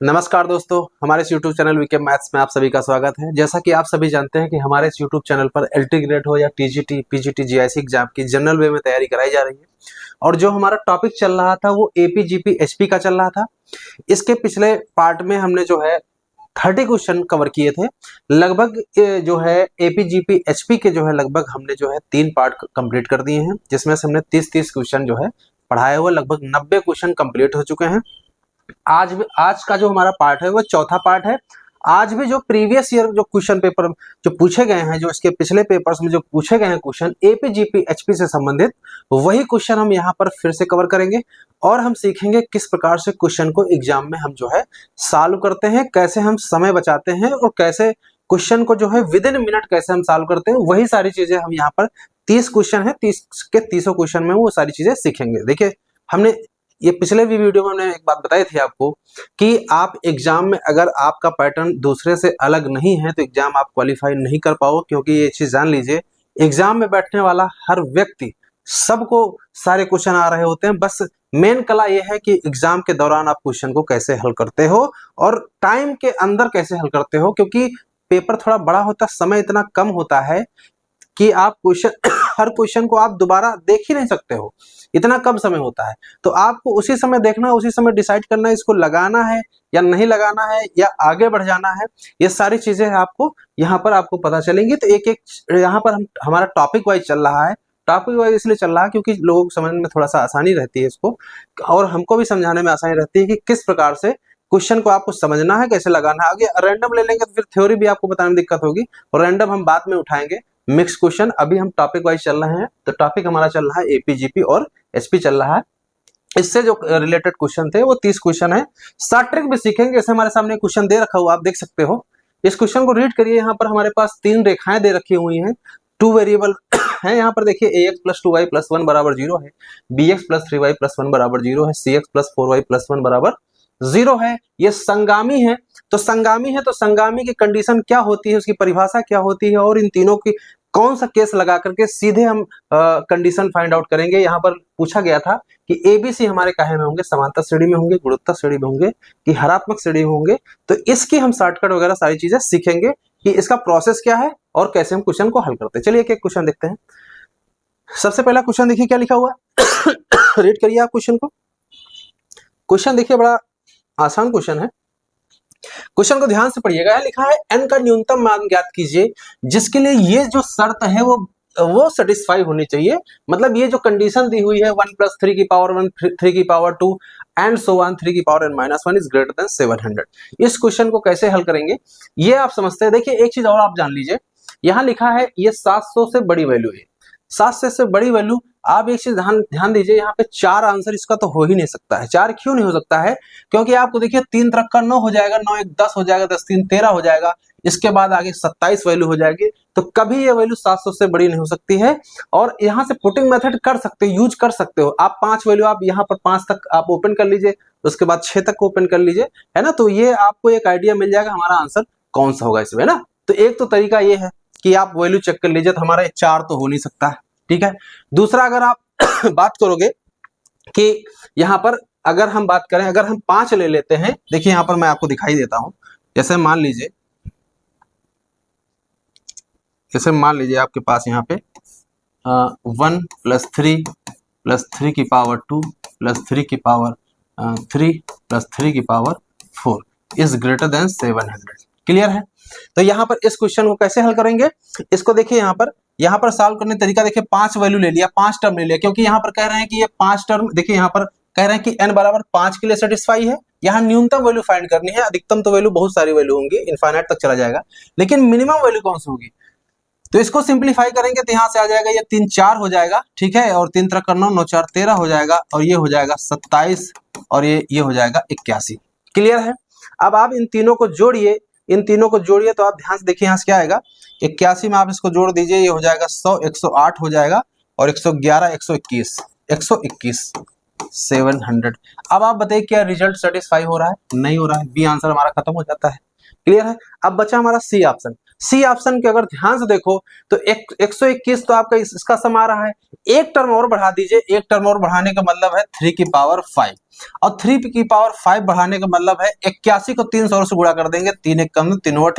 नमस्कार दोस्तों, हमारे इस YouTube चैनल वीके मैथ्स में आप सभी का स्वागत है। जैसा कि आप सभी जानते हैं कि हमारे इस YouTube चैनल पर एलटी ग्रेड हो या टीजीटी, पीजीटी, जीआईसी एग्जाम की जनरल वे में तैयारी कराई जा रही है। और जो हमारा टॉपिक चल रहा था वो एपी, जीपी, एचपी का चल रहा था। इसके पिछले पार्ट में हमने जो है 30 क्वेश्चन कवर किए थे। लगभग जो है एपी, जीपी, एचपी के जो है लगभग हमने जो है 3 पार्ट कंप्लीट कर दिए हैं, जिसमें से हमने 30 क्वेश्चन जो है पढ़ाए हुए लगभग 90 क्वेश्चन कंप्लीट हो चुके हैं। आज का जो हमारा पार्ट है वो चौथा पार्ट है। आज भी जो प्रीवियस ईयर जो क्वेश्चन पेपर जो पूछे गए हैं, जो इसके पिछले पेपर्स में जो पूछे गए हैं क्वेश्चन एपी, जीपी, एचपी से संबंधित, वही क्वेश्चन हम यहाँ पर फिर से कवर करेंगे और हम सीखेंगे किस प्रकार से क्वेश्चन को एग्जाम में हम जो है सॉल्व करते हैं, कैसे हम समय बचाते हैं और कैसे क्वेश्चन को जो है विद इन मिनट कैसे हम सॉल्व करते हैं। वही सारी चीजें हम यहाँ पर 30 क्वेश्चन है, 30 के 30 क्वेश्चन में वो सारी चीजें सीखेंगे। देखिए, हमने ये पिछले भी वीडियो में हमने एक बात बताई थी आपको कि आप एग्जाम में अगर आपका पैटर्न दूसरे से अलग नहीं है तो एग्जाम आप क्वालिफाई नहीं कर पाओ। क्योंकि ये चीज जान लीजिए, एग्जाम में बैठने वाला हर व्यक्ति, सबको सारे क्वेश्चन आ रहे होते हैं। बस मेन कला ये है कि एग्जाम के दौरान आप क्वेश्चन को कैसे हल करते हो और टाइम के अंदर कैसे हल करते हो। क्योंकि पेपर थोड़ा बड़ा होता है, समय इतना कम होता है कि आप क्वेश्चन हर क्वेश्चन को आप दोबारा देख ही नहीं सकते हो, इतना कम समय होता है। तो आपको उसी समय देखना, उसी समय डिसाइड करना है इसको लगाना है या नहीं लगाना है या आगे बढ़ जाना है। ये सारी चीजें आपको यहाँ पर आपको पता चलेंगी। तो एक एक यहाँ पर हमारा टॉपिक वाइज चल रहा है। टॉपिक वाइज इसलिए चल रहा है क्योंकि लोगों को समझने में थोड़ा सा आसानी रहती है इसको, और हमको भी समझाने में आसानी रहती है कि किस प्रकार से क्वेश्चन को आपको समझना है, कैसे लगाना है। आगे रैंडम ले लेंगे तो फिर थ्योरी भी आपको बताने में दिक्कत होगी, और रैंडम हम बाद में उठाएंगे। मिक्स क्वेश्चन अभी हम टॉपिक वाइज चल रहे हैं। तो टॉपिक हमारा चल रहा है एपी, जीपी और एचपी चल रहा है। इससे जो रिलेटेड क्वेश्चन थे वो 30 क्वेश्चन है। शॉर्ट ट्रिक भी सीखेंगे। जैसे हमारे सामने क्वेश्चन दे रखा हुआ, आप देख सकते हो। इस क्वेश्चन को रीड करिए। यहाँ पर हमारे पास 3 रेखाएं दे रखी हुई हैं, 2 वेरिएबल है। यहाँ पर देखिए ax + 2y + 1 बराबर 0 है, bx + 3y + 1 बराबर 0 है, cx + 4y + 1 बराबर 0 है। ये संगामी है। तो संगामी है तो संगामी की कंडीशन क्या होती है, उसकी परिभाषा क्या होती है, और इन तीनों की कौन सा केस लगा करके सीधे हम कंडीशन फाइंड आउट करेंगे। यहाँ पर पूछा गया था कि एबीसी हमारे काहे में होंगे, समांतर श्रेणी में होंगे, गुणोत्तर श्रेणी में होंगे कि हरात्मक श्रेणी में होंगे। तो इसकी हम शॉर्टकट वगैरह सारी चीजें सीखेंगे कि इसका प्रोसेस क्या है और कैसे हम क्वेश्चन को हल करते हैं। चलिए एक एक क्वेश्चन देखते हैं। सबसे पहला क्वेश्चन देखिए क्या लिखा हुआ है। रीड करिए आप क्वेश्चन को। क्वेश्चन देखिए, बड़ा आसान क्वेश्चन है। क्वेश्चन को ध्यान से पढ़िएगा। लिखा है n का न्यूनतम मान ज्ञात कीजिए जिसके लिए ये जो शर्त है वो सेटिस्फाई होनी चाहिए। मतलब ये जो कंडीशन दी हुई है 1 + 3 की पावर 1, 3 की पावर 2 एंड सो ऑन 3 की power n-1 is greater than 700। इस क्वेश्चन को कैसे हल करेंगे ये आप समझते हैं। देखिए, एक चीज और आप जान लीजिए। यहाँ लिखा है ये 700 से बड़ी वैल्यू है, 700 से बड़ी वैल्यू। आप एक चीज ध्यान दीजिए, यहाँ पे 4 आंसर इसका तो हो ही नहीं सकता है। 4 क्यों नहीं हो सकता है? क्योंकि आपको देखिए 3 तरफ का 9 हो जाएगा, 9 1 10 हो जाएगा, 10 3 13 हो जाएगा, इसके बाद आगे 27 वैल्यू हो जाएगी। तो कभी ये वैल्यू 700 से बड़ी नहीं हो सकती है। और यहाँ से पुटिंग मेथड कर सकते हो, यूज कर सकते हो आप। 5 वैल्यू आप यहाँ पर 5 तक आप ओपन कर लीजिए, उसके बाद 6 तक ओपन कर लीजिए, है ना। तो ये आपको एक आइडिया मिल जाएगा हमारा आंसर कौन सा होगा इसमें, ना। तो एक तो तरीका ये है कि आप वैल्यू चेक कर लीजिए, तो हमारा 4 तो हो नहीं सकता है, ठीक है। दूसरा, अगर आप बात करोगे कि यहां पर अगर हम बात करें, अगर हम 5 ले लेते हैं, देखिए यहां पर मैं आपको दिखाई देता हूं। जैसे मान लीजिए आपके पास यहाँ पे 1 + 3 + 3 की पावर 2 + 3 की पावर 3 + 3 की power 4 is greater than 700। Clear है? तो यहाँ पर इस क्वेश्चन को कैसे हल करेंगे, इसको देखिए। यहाँ पर सॉल्व करने का तरीका देखिए। 5 वैल्यू ले लिया, 5 टर्म ले लिया, क्योंकि यहाँ पर कह रहे हैं कि ये 5 टर्म, देखिए यहाँ पर कह रहे हैं कि n बराबर 5 के लिए सेटिस्फाई है। यहाँ न्यूनतम वैल्यू फाइंड करनी है। अधिकतम तो वैल्यू बहुत सारी वैल्यू होंगी, इनफाइनाइट तक चला जाएगा, लेकिन मिनिमम वैल्यू कौन सी होगी। तो इसको सिंप्लीफाई करेंगे तो यहाँ से आ जाएगा ये 3 4 हो जाएगा, ठीक है। और 3 3 9 9 4 13 हो जाएगा, और ये हो जाएगा 27, और ये हो जाएगा 81। क्लियर है? अब आप इन तीनों को जोड़िए, तो आप ध्यान से देखिए यहाँ से क्या आएगा। 81 में आप इसको जोड़ दीजिए, ये हो जाएगा 100, 108 हो जाएगा, और 111 121 121 700। अब आप बताइए क्या रिजल्ट सेटिस्फाई हो रहा है? नहीं हो रहा है। बी आंसर हमारा खत्म हो जाता है। क्लियर है? अब बचा हमारा सी ऑप्शन। सी ऑप्शन के अगर ध्यान से देखो तो 121 तो आपका इसका सम आ रहा है, एक टर्म और बढ़ा दीजिए, एक टर्म और बढ़ाने का मतलब है 3 की पावर 5, और 3 की पावर 5 बढ़ाने का मतलब है 81 को 300 से गुणा कर देंगे, 3 एक कम 3 और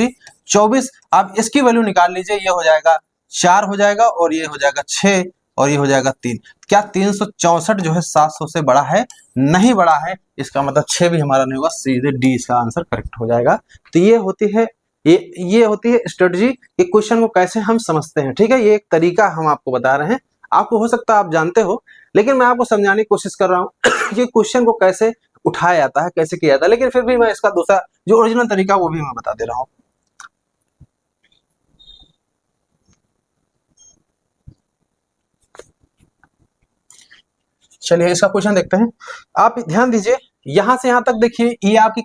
24। आप इसकी वैल्यू निकाल लीजिए, ये हो जाएगा 4 हो जाएगा, और ये हो जाएगा 6, और ये हो जाएगा 3। क्या 364 जो है 700 से बड़ा है? नहीं बड़ा है, इसका मतलब 6 भी हमारा नहीं होगा, सीधे डी इसका आंसर करेक्ट हो जाएगा। तो ये होती है स्ट्रेटजी कि क्वेश्चन को कैसे हम समझते हैं। ठीक है, ये एक तरीका हम आपको बता रहे हैं, आपको हो सकता है आप जानते हो, लेकिन मैं आपको समझाने की कोशिश कर रहा हूँ कि क्वेश्चन को कैसे उठाया जाता है, कैसे किया जाता है, लेकिन फिर भी मैं इसका दूसरा जो ओरिजिनल तरीका वो भी मैं बता दे रहा हूँ। चलिए इसका क्वेश्चन देखते हैं। आप ध्यान दीजिए, यहां से यहां तक देखिए, ये आपकी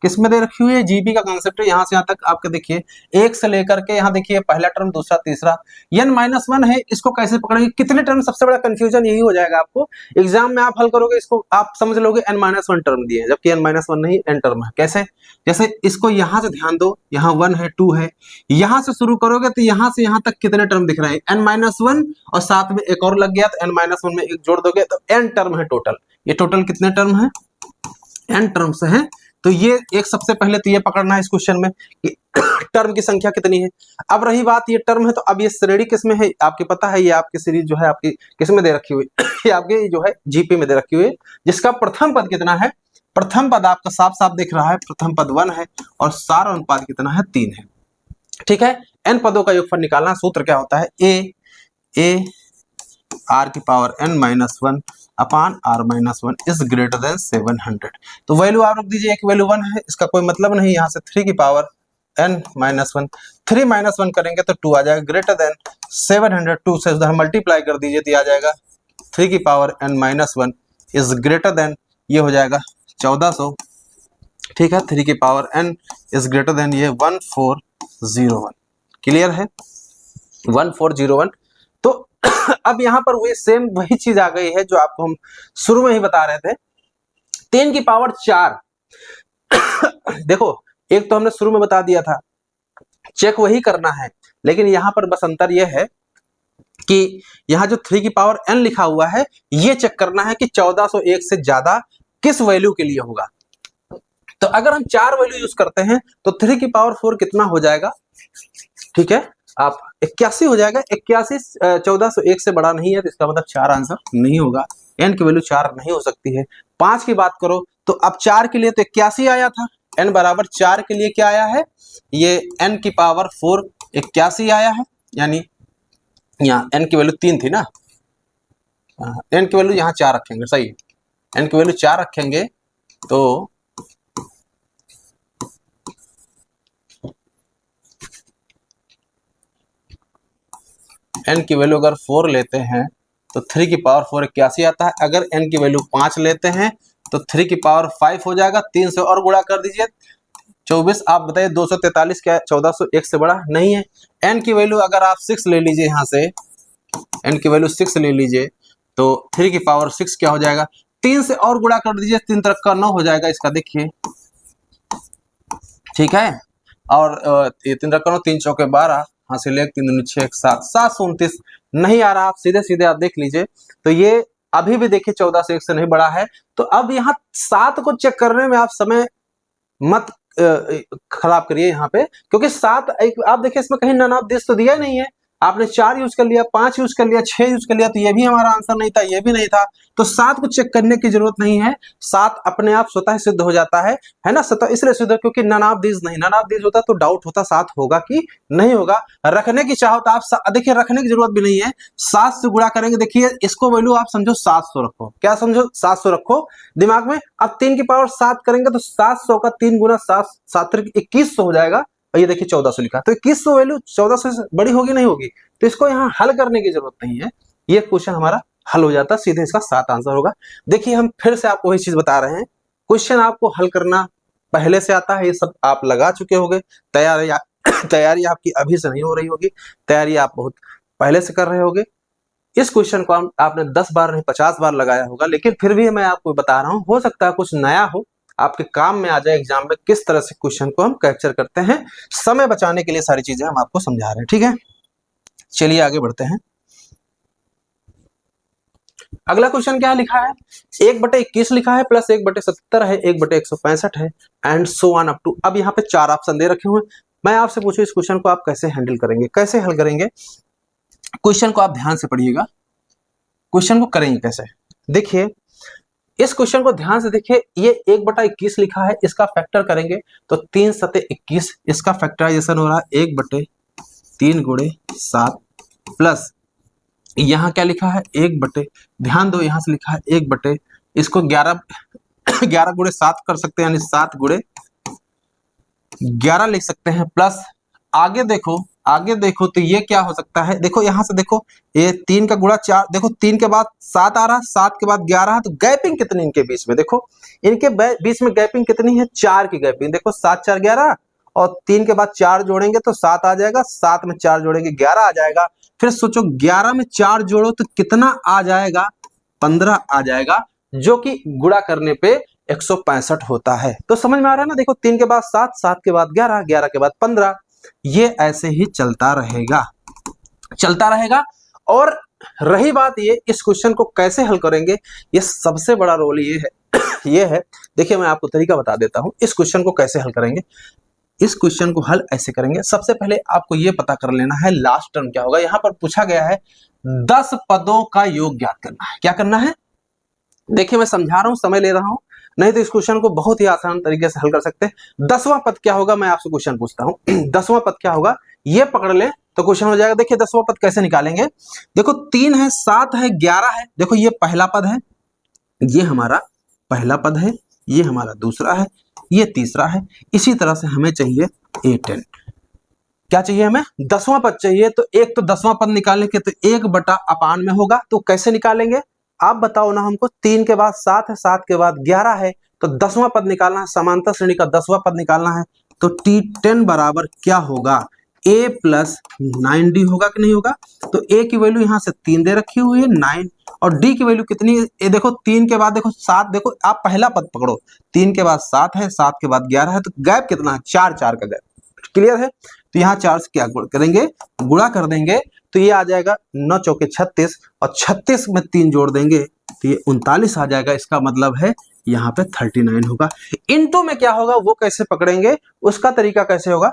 किस में दे रखी हुई है, जीपी का कांसेप्ट है। यहां से यहां तक आपके देखिए, एक से लेकर के यहां देखिए पहला टर्म, दूसरा, तीसरा, n-1 है, इसको कैसे पकड़ेंगे, कितने टर्म, सबसे बड़ा कंफ्यूजन यही हो जाएगा आपको। एग्जाम में आप हल करोगे इसको, आप समझ लोगे n-1 टर्म दिए, जबकि n-1 नहीं n टर्म है। कैसे? जैसे इसको यहां से ध्यान दो, यहाँ 1 है, 2 है, यहां से शुरू करोगे तो यहां से यहां तक कितने टर्म दिख रहे हैं, n-1, और साथ में एक और लग गया तो n-1 में एक जोड़ दोगे तो n टर्म है टोटल। ये टोटल कितने टर्म है? n टर्म्स है। तो ये एक सबसे पहले तो ये पकड़ना है इस क्वेश्चन में कि टर्म की संख्या कितनी है। अब रही बात ये टर्म है, तो अब ये श्रेणी किस में है, आपके पता है, ये आपकी सीरीज जो है आपकी किस में दे रखी हुई ये आपके जो है जीपी में दे रखी हुई है, जिसका प्रथम पद कितना है, प्रथम पद आपका साफ साफ दिख रहा है, प्रथम पद 1 है, और सार अनुपात कितना है, 3 है। ठीक है, n पदों का योगफल निकालना, सूत्र क्या होता है, a r की power n-1 upon r-1 is greater than 700। तो वैल्यू आप रख दीजिए, एक वैल्यू 1 है, इसका कोई मतलब नहीं, यहाँ से 3 की पावर n-1, 3 - 1 करेंगे तो 2 आ जाएगा, ग्रेटर देन 700, 2 से उधर मल्टीप्लाई कर दीजिए तो आ जाएगा 3 की power n-1 is greater than, ये हो जाएगा 1400। ठीक है, 3 की power n is greater than ये 1401। क्लियर है, 1401। तो अब यहां पर वही सेम वही चीज आ गई है जो आपको हम शुरू में ही बता रहे थे, 3 की पावर 4 देखो, एक तो हमने शुरू में बता दिया था, चेक वही करना है, लेकिन यहां पर बस अंतर यह है कि यहां जो 3 की पावर n लिखा हुआ है, ये चेक करना है कि 1401 से ज्यादा किस वैल्यू के लिए होगा। तो अगर हम 4 वैल्यू यूज करते हैं तो 3 की पावर 4 कितना हो जाएगा, ठीक है, आप 81 हो जाएगा, 81 1401 से बड़ा नहीं है, तो इसका मतलब 4 आंसर नहीं होगा, n की वैल्यू 4 नहीं हो सकती है। 5 की बात करो तो अब 4 के लिए तो 81 आया था, n बराबर 4 के लिए क्या आया है, ये n की पावर 4 81 आया है, यानी यहाँ n की वैल्यू 3 थी ना, n की वैल्यू यहाँ 4 रखेंगे, सही है, n की वैल्यू 4 रखेंगे तो n की वैल्यू अगर 4 लेते हैं तो 3 की पावर 4 81 आता है, अगर n की वैल्यू 5 लेते हैं तो 3 की पावर 5 हो जाएगा, 3 से और गुणा कर दीजिए 24। आप बताइए 243 क्या 1401 से बड़ा नहीं है। n की वैल्यू अगर आप 6 ले लीजिए, यहाँ से n की वैल्यू 6 ले लीजिए तो 3 की पावर 6 क्या हो जाएगा, 3 से और गुणा कर दीजिए, 3 तरफ का 9 हो जाएगा इसका, देखिए, ठीक है, और ये 3 तरफ का 9, 3 चौके 12, हासिल 1, 3 दूनी 6, 7, 729 नहीं आ रहा, आप सीधे सीधे आप देख लीजिए, तो ये अभी भी देखिए 14 से 1 से नहीं बड़ा है। तो अब यहाँ 7 को चेक करने में आप समय मत खराब करिए यहाँ पे, क्योंकि 7 आप देखिए इसमें कहीं नन ऑफ दिस तो दिया ही नहीं है, आपने 4 यूज कर लिया, 5 यूज कर लिया, 6 यूज कर लिया, तो ये भी हमारा आंसर नहीं था, ये भी नहीं था, तो 7 को चेक करने की जरूरत नहीं है, 7 अपने आप स्वतः सिद्ध हो जाता है ना, स्वतः इसलिए सिद्ध क्योंकि नन ऑफ दिस नहीं, नन ऑफ दिस होता तो डाउट होता 7 होगा कि नहीं होगा। रखने की चाहो तो आप देखिए, रखने की जरूरत भी नहीं है, 7 से गुणा करेंगे, देखिए इसको वैल्यू आप समझो 700 रखो, क्या समझो 700 रखो दिमाग में। अब 3 की पावर 7 करेंगे तो 700 का 3 गुना 7, 7 2100 हो जाएगा, और ये देखिए 1400 लिखा, तो 2100 वैल्यू 1400 से बड़ी होगी नहीं होगी, तो इसको यहाँ हल करने की जरूरत नहीं है, ये क्वेश्चन हमारा हल हो जाता, सीधे इसका 7 आंसर होगा। देखिए हम फिर से आपको वही चीज बता रहे हैं, क्वेश्चन आपको हल करना पहले से आता है, ये सब आप लगा चुके होंगे, तैयारी आपकी अभी से नहीं हो रही होगी, तैयारी आप बहुत पहले से कर रहे होंगे। इस क्वेश्चन को आपने 10 बार नहीं 50 बार लगाया होगा, लेकिन फिर भी मैं आपको बता रहा हूँ, हो सकता है कुछ नया हो, आपके काम में आ जाए एग्जाम में, किस तरह से क्वेश्चन को हम कैप्चर करते हैं। समय बचाने के लिए सारी चीजें हम आपको समझा रहे हैं, ठीक है। चलिए आगे बढ़ते हैं। अगला क्वेश्चन क्या लिखा है, 1/21 लिखा है, प्लस 1/70 है, 1/165 है, and so on up to. अब यहाँ पे 4 ऑप्शन दे रखे हुए। मैं आपसे पूछूं इस क्वेश्चन को आप कैसे हैंडल करेंगे, कैसे हल करेंगे। क्वेश्चन को आप ध्यान से पढ़िएगा, क्वेश्चन को करेंगे कैसे। देखिए इस क्वेश्चन को ध्यान से देखिए, ये 1/21 लिखा है, इसका फैक्टर करेंगे तो 3 × 21, इसका फैक्टराइजेशन हो रहा है 1/3 × 7, प्लस यहाँ क्या लिखा है 1/, ध्यान दो यहाँ से लिखा है 1/, इसको 11 × 7 कर सकते हैं, यानी 7 × 11 लिख सकते हैं, प्लस आगे देखो तो ये क्या हो सकता है। देखो यहाँ से देखो, ये 3 का गुणा 4, देखो 3 के बाद 7 आ रहा है, 7 के बाद 11 है, तो गैपिंग कितनी इनके बीच में, देखो इनके बीच में गैपिंग कितनी है, 4 की गैपिंग। देखो 7 4 11, और 3 के बाद 4 जोड़ेंगे तो 7 आ जाएगा, 7 में 4 जोड़ेंगे 11 आ जाएगा। फिर सोचो 11 में 4 जोड़ो तो कितना आ जाएगा, 15 आ जाएगा, जो कि गुणा करने पे 165 होता है। तो समझ में आ रहा है ना। देखो 3 के बाद 7, 7 के बाद 11, 11 के बाद 15, ये ऐसे ही चलता रहेगा। और रही बात ये, इस क्वेश्चन को कैसे हल करेंगे, ये सबसे बड़ा रोल ये है। देखिए मैं आपको तरीका बता देता हूं, इस क्वेश्चन को कैसे हल करेंगे। इस क्वेश्चन को हल ऐसे करेंगे, सबसे पहले आपको ये पता कर लेना है लास्ट टर्म क्या होगा। यहां पर पूछा गया है 10 पदों का योग ज्ञात करना है। क्या करना है, देखिए मैं समझा रहा हूं, समय ले रहा हूं, नहीं तो इस क्वेश्चन को बहुत ही आसान तरीके से हल कर सकते हैं। 10वां पद क्या होगा, मैं आपसे क्वेश्चन पूछता हूं 10वां पद क्या होगा, ये पकड़ ले तो क्वेश्चन हो जाएगा। देखिए 10वां पद कैसे निकालेंगे, देखो 3 है, 7 है, 11 है, देखो ये पहला पद है, ये हमारा पहला पद है, ये हमारा दूसरा है, ये तीसरा है। इसी तरह से हमें चाहिए A10, क्या चाहिए हमें, 10वां पद चाहिए। तो एक तो 10वां पद निकालने के तो 1/अपान में होगा, तो कैसे निकालेंगे आप बताओ ना हमको। 3 के बाद 7 है, 7 के बाद 11 है, तो 10वां पद निकालना है, समांतर श्रेणी का 10वां पद निकालना है। तो T10 बराबर क्या होगा, A + 9D होगा कि नहीं होगा। तो A की वैल्यू यहाँ से 3 दे रखी हुई है 9, और D की वैल्यू कितनी है, ये देखो 3 के बाद देखो 7, देखो आप पहला पद पकड़ो, 3 के बाद 7 है, 7 के बाद 11 है, तो गैप कितना है, 4 4 का गैप, क्लियर है। तो यहाँ 4 से क्या करेंगे, गुणा कर देंगे, तो ये आ जाएगा 9 चौके 36, और 36 में 3 जोड़ देंगे तो ये 39 आ जाएगा। इसका मतलब है यहाँ पे 39 होगा। इनटू में क्या होगा वो कैसे पकड़ेंगे, उसका तरीका कैसे होगा।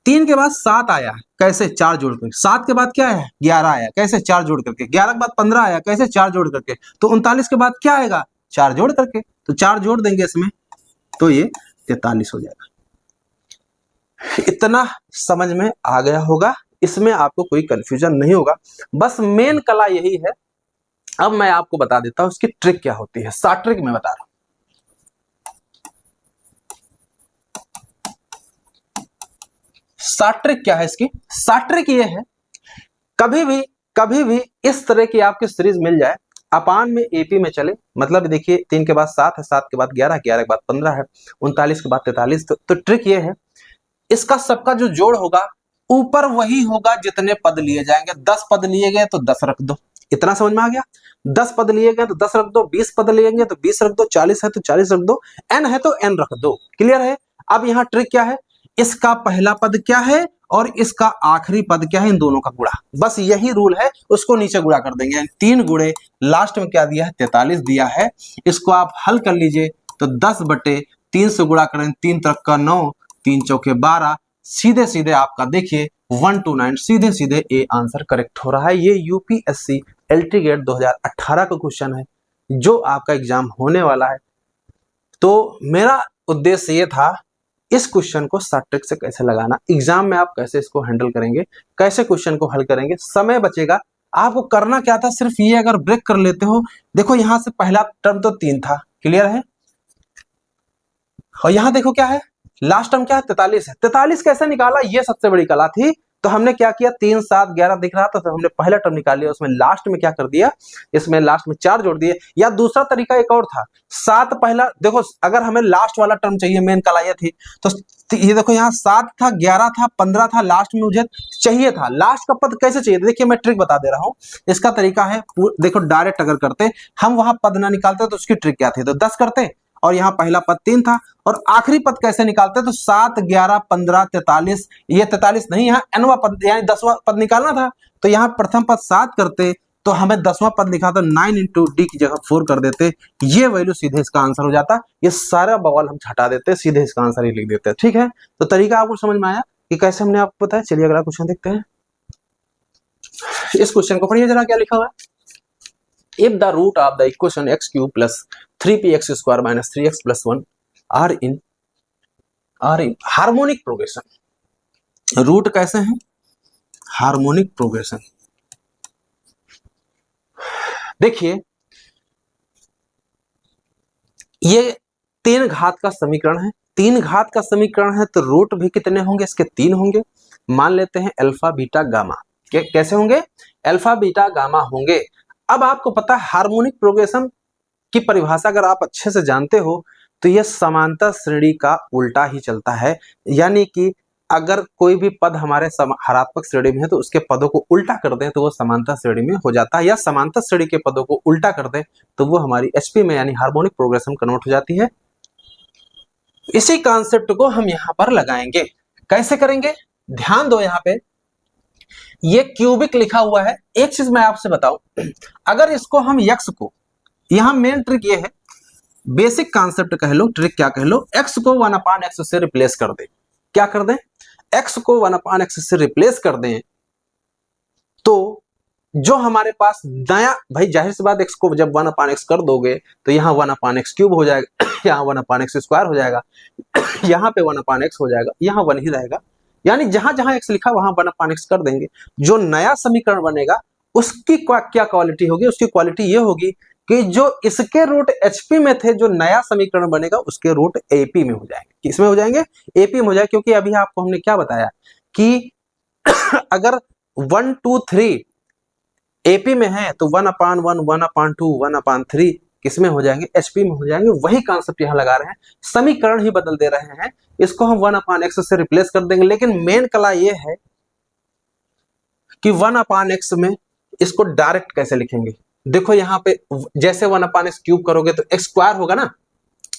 3 के बाद 7 आया, कैसे, 4 जोड़ करके। 7 के बाद क्या आया, 11 आया, कैसे, 4 जोड़ करके। 11 के बाद 15 आया, कैसे, 4 जोड़ करके। तो 39 के बाद क्या आएगा, 4 जोड़ करके। तो 4 जोड़ देंगे इसमें, तो ये 43 हो जाएगा। इतना समझ में आ गया होगा, इसमें आपको कोई कंफ्यूजन नहीं होगा। बस मेन कला यही है। अब मैं आपको बता देता हूं इसकी ट्रिक क्या होती है, शॉर्ट ट्रिक मैं बता रहा हूं। शॉर्ट ट्रिक क्या है इसकी, शॉर्ट ट्रिक ये है, कभी भी इस तरह की आपकी सीरीज मिल जाए, अपान में एपी में चले, मतलब देखिए 3 के बाद 7 है, 7 के बाद 11, 11 के बाद 15 है, 39 के बाद 43। तो ट्रिक ये है, इसका सबका जो जोड़ होगा ऊपर वही होगा जितने पद लिए जाएंगे। 10 पद लिए गए तो 10 रख दो, इतना समझ में आ गया। 10 पद लिए गए तो 10 रख दो, 20 पद लेंगे तो 20 रख दो, 40 है तो 40 रख दो, n है तो n रख दो, क्लियर है। अब यहाँ ट्रिक क्या है, इसका पहला पद क्या है और इसका आखिरी पद क्या है, इन दोनों का गुणा, बस यही रूल है। उसको नीचे गुणा कर देंगे, 3 गुणे लास्ट में क्या दिया है, 43 दिया है। इसको आप हल कर लीजिए तो 10/3 से गुणा करें, 3 तक का 9, 3 चौके 12, सीधे सीधे आपका देखिए 129, सीधे सीधे ए आंसर करेक्ट हो रहा है। ये यूपीएससी एलटी गेट 2018 का क्वेश्चन है जो आपका एग्जाम होने वाला है। तो मेरा उद्देश्य ये था इस क्वेश्चन को शॉर्ट ट्रिक से कैसे लगाना, एग्जाम में आप कैसे इसको हैंडल करेंगे, कैसे क्वेश्चन को हल करेंगे, समय बचेगा। आपको करना क्या था, सिर्फ ये अगर ब्रेक कर लेते हो, देखो यहां से पहला टर्म तो 3 था, क्लियर है, और यहां देखो क्या है, लास्ट टर्म क्या है, 43 है। 43 कैसे निकाला, ये सबसे बड़ी कला थी। तो हमने क्या किया, 3 7 11 दिख रहा था तो हमने पहला टर्म निकाल लिया, उसमें लास्ट में क्या कर दिया, इसमें लास्ट में 4 जोड़ दिए। या दूसरा तरीका एक और था, 7 पहला, देखो अगर हमें लास्ट वाला टर्म चाहिए, मेन कला ये थी, तो ये देखो यहाँ 7 था, 11 था, 15 था, लास्ट में मुझे चाहिए था, लास्ट का पद कैसे चाहिए। देखिए मैं ट्रिक बता दे रहा हूं, इसका तरीका है, देखो डायरेक्ट अगर करते हम वहां पद ना निकालते तो उसकी ट्रिक क्या थी, तो 10 करते और यहाँ पहला पद 3 था। और आखिरी पद कैसे निकालते हैं, तो 7, 11, 15, 43, ये 43 नहीं, यहाँ nवां पद यानी 10वां पद निकालना था, तो यहाँ प्रथम पद 7 करते तो हमें 10वां पद लिखा था 9 इंटू डी की जगह 4 कर देते, ये वैल्यू सीधे इसका आंसर हो जाता। ये सारा बवाल हम हटा देते, सीधे इसका आंसर ही लिख देते। ठीक है, तो तरीका आपको समझ में आया कि कैसे हमने आपको बताया। चलिए अगला क्वेश्चन देखते हैं। इस क्वेश्चन को पढ़िए जरा, क्या लिखा हुआ है। If the root of the equation x cube plus 3px स्क्वायर minus 3x plus 1 are in harmonic progression. Root कैसे हैं, हार्मोनिक प्रोग्रेशन। देखिए ये 3 घात का समीकरण है, 3 घात का समीकरण है, तो रूट भी कितने होंगे, इसके 3 होंगे। मान लेते हैं अल्फा बीटा गामा, कैसे होंगे, अल्फा बीटा गामा होंगे। अब आपको पता है हार्मोनिक प्रोग्रेशन की परिभाषा अगर आप अच्छे से जानते हो तो यह समांतर श्रेणी का उल्टा ही चलता है, यानी कि अगर कोई भी पद हमारे हरात्मक श्रेणी में है तो उसके पदों को उल्टा कर दें तो वो समांतर श्रेणी में हो जाता है, या समांतर श्रेणी के पदों को उल्टा कर दें तो वो हमारी एचपी में यानी हार्मोनिक प्रोग्रेशन कन्वर्ट हो जाती है। इसी कॉन्सेप्ट को हम यहां पर लगाएंगे। कैसे करेंगे, ध्यान दो, यहां पे ये क्यूबिक लिखा हुआ है। एक चीज मैं आपसे बताऊं, अगर इसको हम यक्स को, यहां मेन ट्रिक ये है, बेसिक कॉन्सेप्ट कह लो, ट्रिक क्या कह लो, एक्स को 1/x से रिप्लेस कर दे। क्या कर दें, एक्स को 1/x से रिप्लेस कर दें तो जो हमारे पास नया, भाई जाहिर सी बात, एक्स को जब 1/x कर दोगे तो यहाँ 1/x क्यूब हो जाएगा, यहाँ 1/x स्क्वायर हो जाएगा, यहाँ पे 1/x हो जाएगा, यहाँ 1 ही रहेगा, यानी जहां जहां x लिखा वहां 1/x कर देंगे। जो नया समीकरण बनेगा उसकी क्या क्वालिटी होगी, उसकी क्वालिटी ये होगी कि जो इसके रूट एचपी में थे, जो नया समीकरण बनेगा उसके रूट एपी में हो जाएंगे। किसमें हो जाएंगे, एपी में हो जाएंगे, क्योंकि अभी आपको हमने क्या बताया कि अगर 1, 2, 3 एपी में है तो 1/1, 1/2, 1/3 किसमें हो जाएंगे, एचपी में हो जाएंगे। वही कॉन्सेप्ट यहां लगा रहे हैं, समीकरण ही बदल दे रहे हैं, इसको हम 1/x से रिप्लेस कर देंगे। लेकिन मेन कला ये है कि 1/x में इसको डायरेक्ट कैसे लिखेंगे। देखो यहाँ पे जैसे 1/x क्यूब करोगे तो x स्क्वायर होगा ना।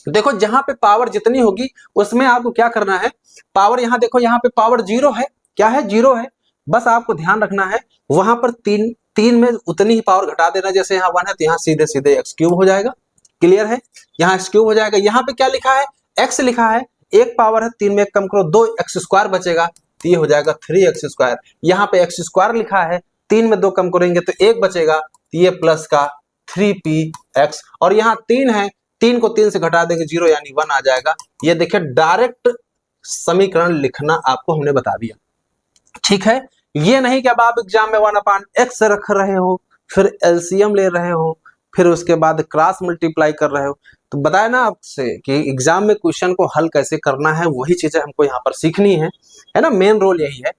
देखो जहां पे पावर जितनी होगी उसमें आपको क्या करना है, पावर यहाँ देखो, यहाँ पे पावर 0 है, क्या है, 0 है। बस आपको ध्यान रखना है वहां पर 3 में उतनी ही पावर घटा देना, जैसे यहाँ 1 है तो यहाँ सीधे सीधे x क्यूब हो जाएगा। क्लियर है, यहाँ x क्यूब हो जाएगा। यहाँ पे क्या लिखा है, x लिखा है, एक पावर है, 3 में 1 कम करो, 2x स्क्वायर बचेगा, तो ये हो जाएगा 3x स्क्वायर। यहाँ पे x स्क्वायर लिखा है, 3 में 2 कम करेंगे तो 1 बचेगा, ये प्लस का 3px, और यहाँ 3 है, 3 को 3 से घटा देंगे 0 यानी 1 आ जाएगा। ये देखिए डायरेक्ट समीकरण लिखना आपको हमने बता दिया। ठीक है, ये नहीं कि अब आप एग्जाम में 1/x रख रहे हो, फिर एलसीएम ले रहे हो, फिर उसके बाद क्रॉस मल्टीप्लाई कर रहे हो। तो बताया ना आपसे कि एग्जाम में क्वेश्चन को हल कैसे करना है, वही चीजें हमको यहाँ पर सीखनी है ना, मेन रोल यही है।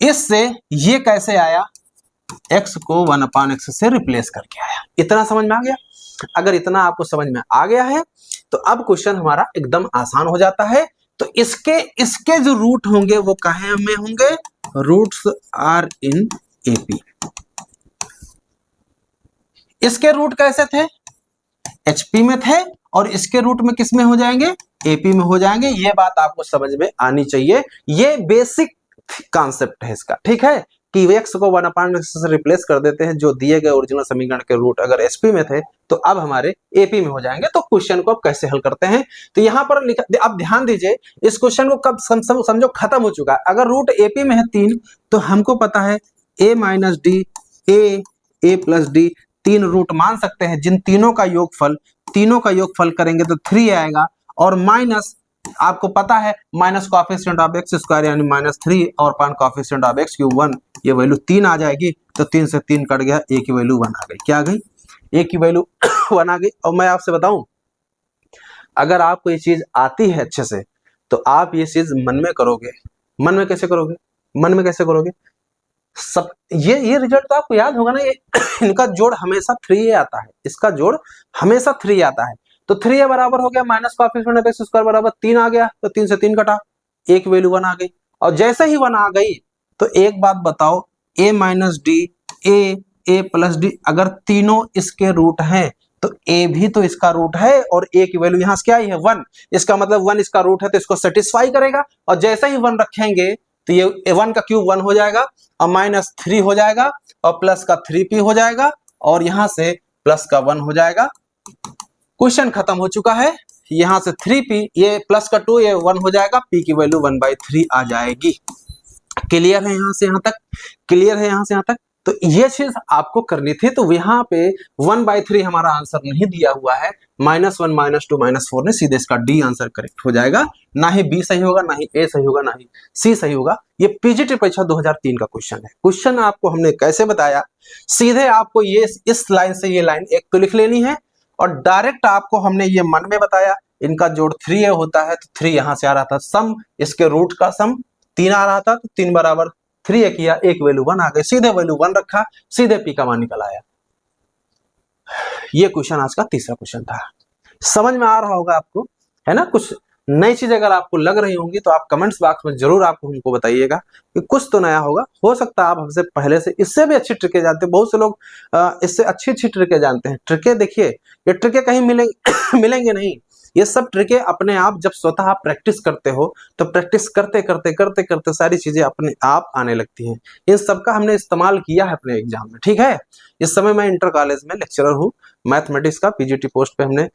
इससे ये कैसे आया, x को 1/x से रिप्लेस करके आया। इतना समझ में आ गया। अगर इतना आपको समझ में आ गया है तो अब क्वेश्चन हमारा एकदम आसान हो जाता है। तो इसके जो रूट होंगे वो कहाँ में होंगे, रूट्स आर इन एपी। इसके रूट कैसे थे, एचपी में थे, और इसके रूट में किस में हो जाएंगे, एपी में हो जाएंगे। ये बात आपको समझ में आनी चाहिए, ये बेसिक कॉन्सेप्ट है इसका। ठीक है, कि x को 1/x से रिप्लेस कर देते हैं, जो दिए गए ओरिजिनल समीकरण के रूट अगर एचपी में थे तो अब हमारे एपी में हो जाएंगे। तो क्वेश्चन को अब कैसे हल करते हैं, तो यहां पर लिखा, अब ध्यान दीजिए, इस क्वेश्चन को कब समझो खत्म हो चुका है। अगर रूट एपी में है 3 तो हमको पता है a minus d, a plus d, 3 root मान सकते हैं, जिन तीनों का योगफल करेंगे तो 3 आएगा, और माइनस आपको पता है minus coefficient of x square यानी -3 और पान कोएफिशिएंट ऑफ x क्यूब 1, ये वैल्यू 3 आ जाएगी। तो 3 से 3 कट गया, a की वैल्यू 1 आ गई। क्या आ गई, a की वैल्यू 1 आ गई। और मैं आपसे बताऊं, अगर आपको ये चीज आती है अच्छे से तो आप ये चीज मन में करोगे। मन में कैसे करोगे, सब ये रिजल्ट तो आपको याद होगा ना, ये इनका जोड़ हमेशा 3a आता है, इसका जोड़ हमेशा 3 आता है। तो 3a बराबर हो गया minus coefficient of x square बराबर 3 आ गया, तो 3 से 3 कटा, a की वैल्यू 1 आ गई। और जैसे ही 1 आ गई तो एक बात बताओ, a minus d, a plus D, अगर तीनों इसके रूट हैं तो ए भी तो इसका रूट है और ए की वैल्यू यहां से क्या आई है 1, इसका मतलब 1 इसका रूट है तो इसको सेटिस्फाई करेगा। और जैसे ही 1 रखेंगे तो ये 1 का क्यूब 1 हो जाएगा और -3 हो जाएगा और प्लस का 3p हो जाएगा और यहां से प्लस का 1 हो जाएगा। क्वेश्चन खत्म हो चुका है। यहां से 3p, ये प्लस का 2, ये 1 हो जाएगा, p की वैल्यू 1/3 आ जाएगी। क्लियर है यहां से यहां तक? क्लियर है यहां से यहां तक? तो ये चीज आपको करनी थी। तो यहाँ पे 1/3 हमारा आंसर नहीं दिया हुआ है, -1 -2 -4 ने सीधे इसका डी आंसर करेक्ट हो जाएगा। ना ही बी सही होगा, ना ही ए सही होगा, ना ही सी सही होगा। ये पीजीटी परीक्षा 2003 का क्वेश्चन है। क्वेश्चन आपको हमने कैसे बताया, सीधे आपको ये इस लाइन से ये लाइन एक तो लिख लेनी है और डायरेक्ट आपको हमने ये मन में बताया, इनका जोड़ 3 होता है तो 3 यहां से आ रहा था, सम इसके रूट का सम 3 आ रहा था तो 3 बराबर 3 किया, एक वैल्यू 1 आ गई, सीधे वैल्यू 1 रखा, सीधे पी का मान निकल आया। ये क्वेश्चन आज का तीसरा क्वेश्चन था। समझ में आ रहा होगा आपको, है ना? कुछ नई चीज अगर आपको लग रही होंगी तो आप कमेंट्स बॉक्स में जरूर आपको हमको बताइएगा कि कुछ तो नया होगा। हो सकता है आप हमसे पहले से इससे भी अच्छी ट्रिकें जानते हैं, बहुत से लोग इससे अच्छी अच्छी ट्रिकें जानते हैं। ट्रिकें देखिए, ये ट्रिकें कहीं मिलेंगे मिलेंगे नहीं। ये सब ट्रिकें अपने आप जब स्वतः आप प्रैक्टिस करते हो तो प्रैक्टिस करते करते करते करते सारी चीजें अपने आप आने लगती हैं। इन सब का हमने इस्तेमाल किया है अपने एग्जाम में, ठीक है? इस समय मैं इंटर कॉलेज में लेक्चरर हूँ, मैथमेटिक्स का पीजीटी पोस्ट पे हमने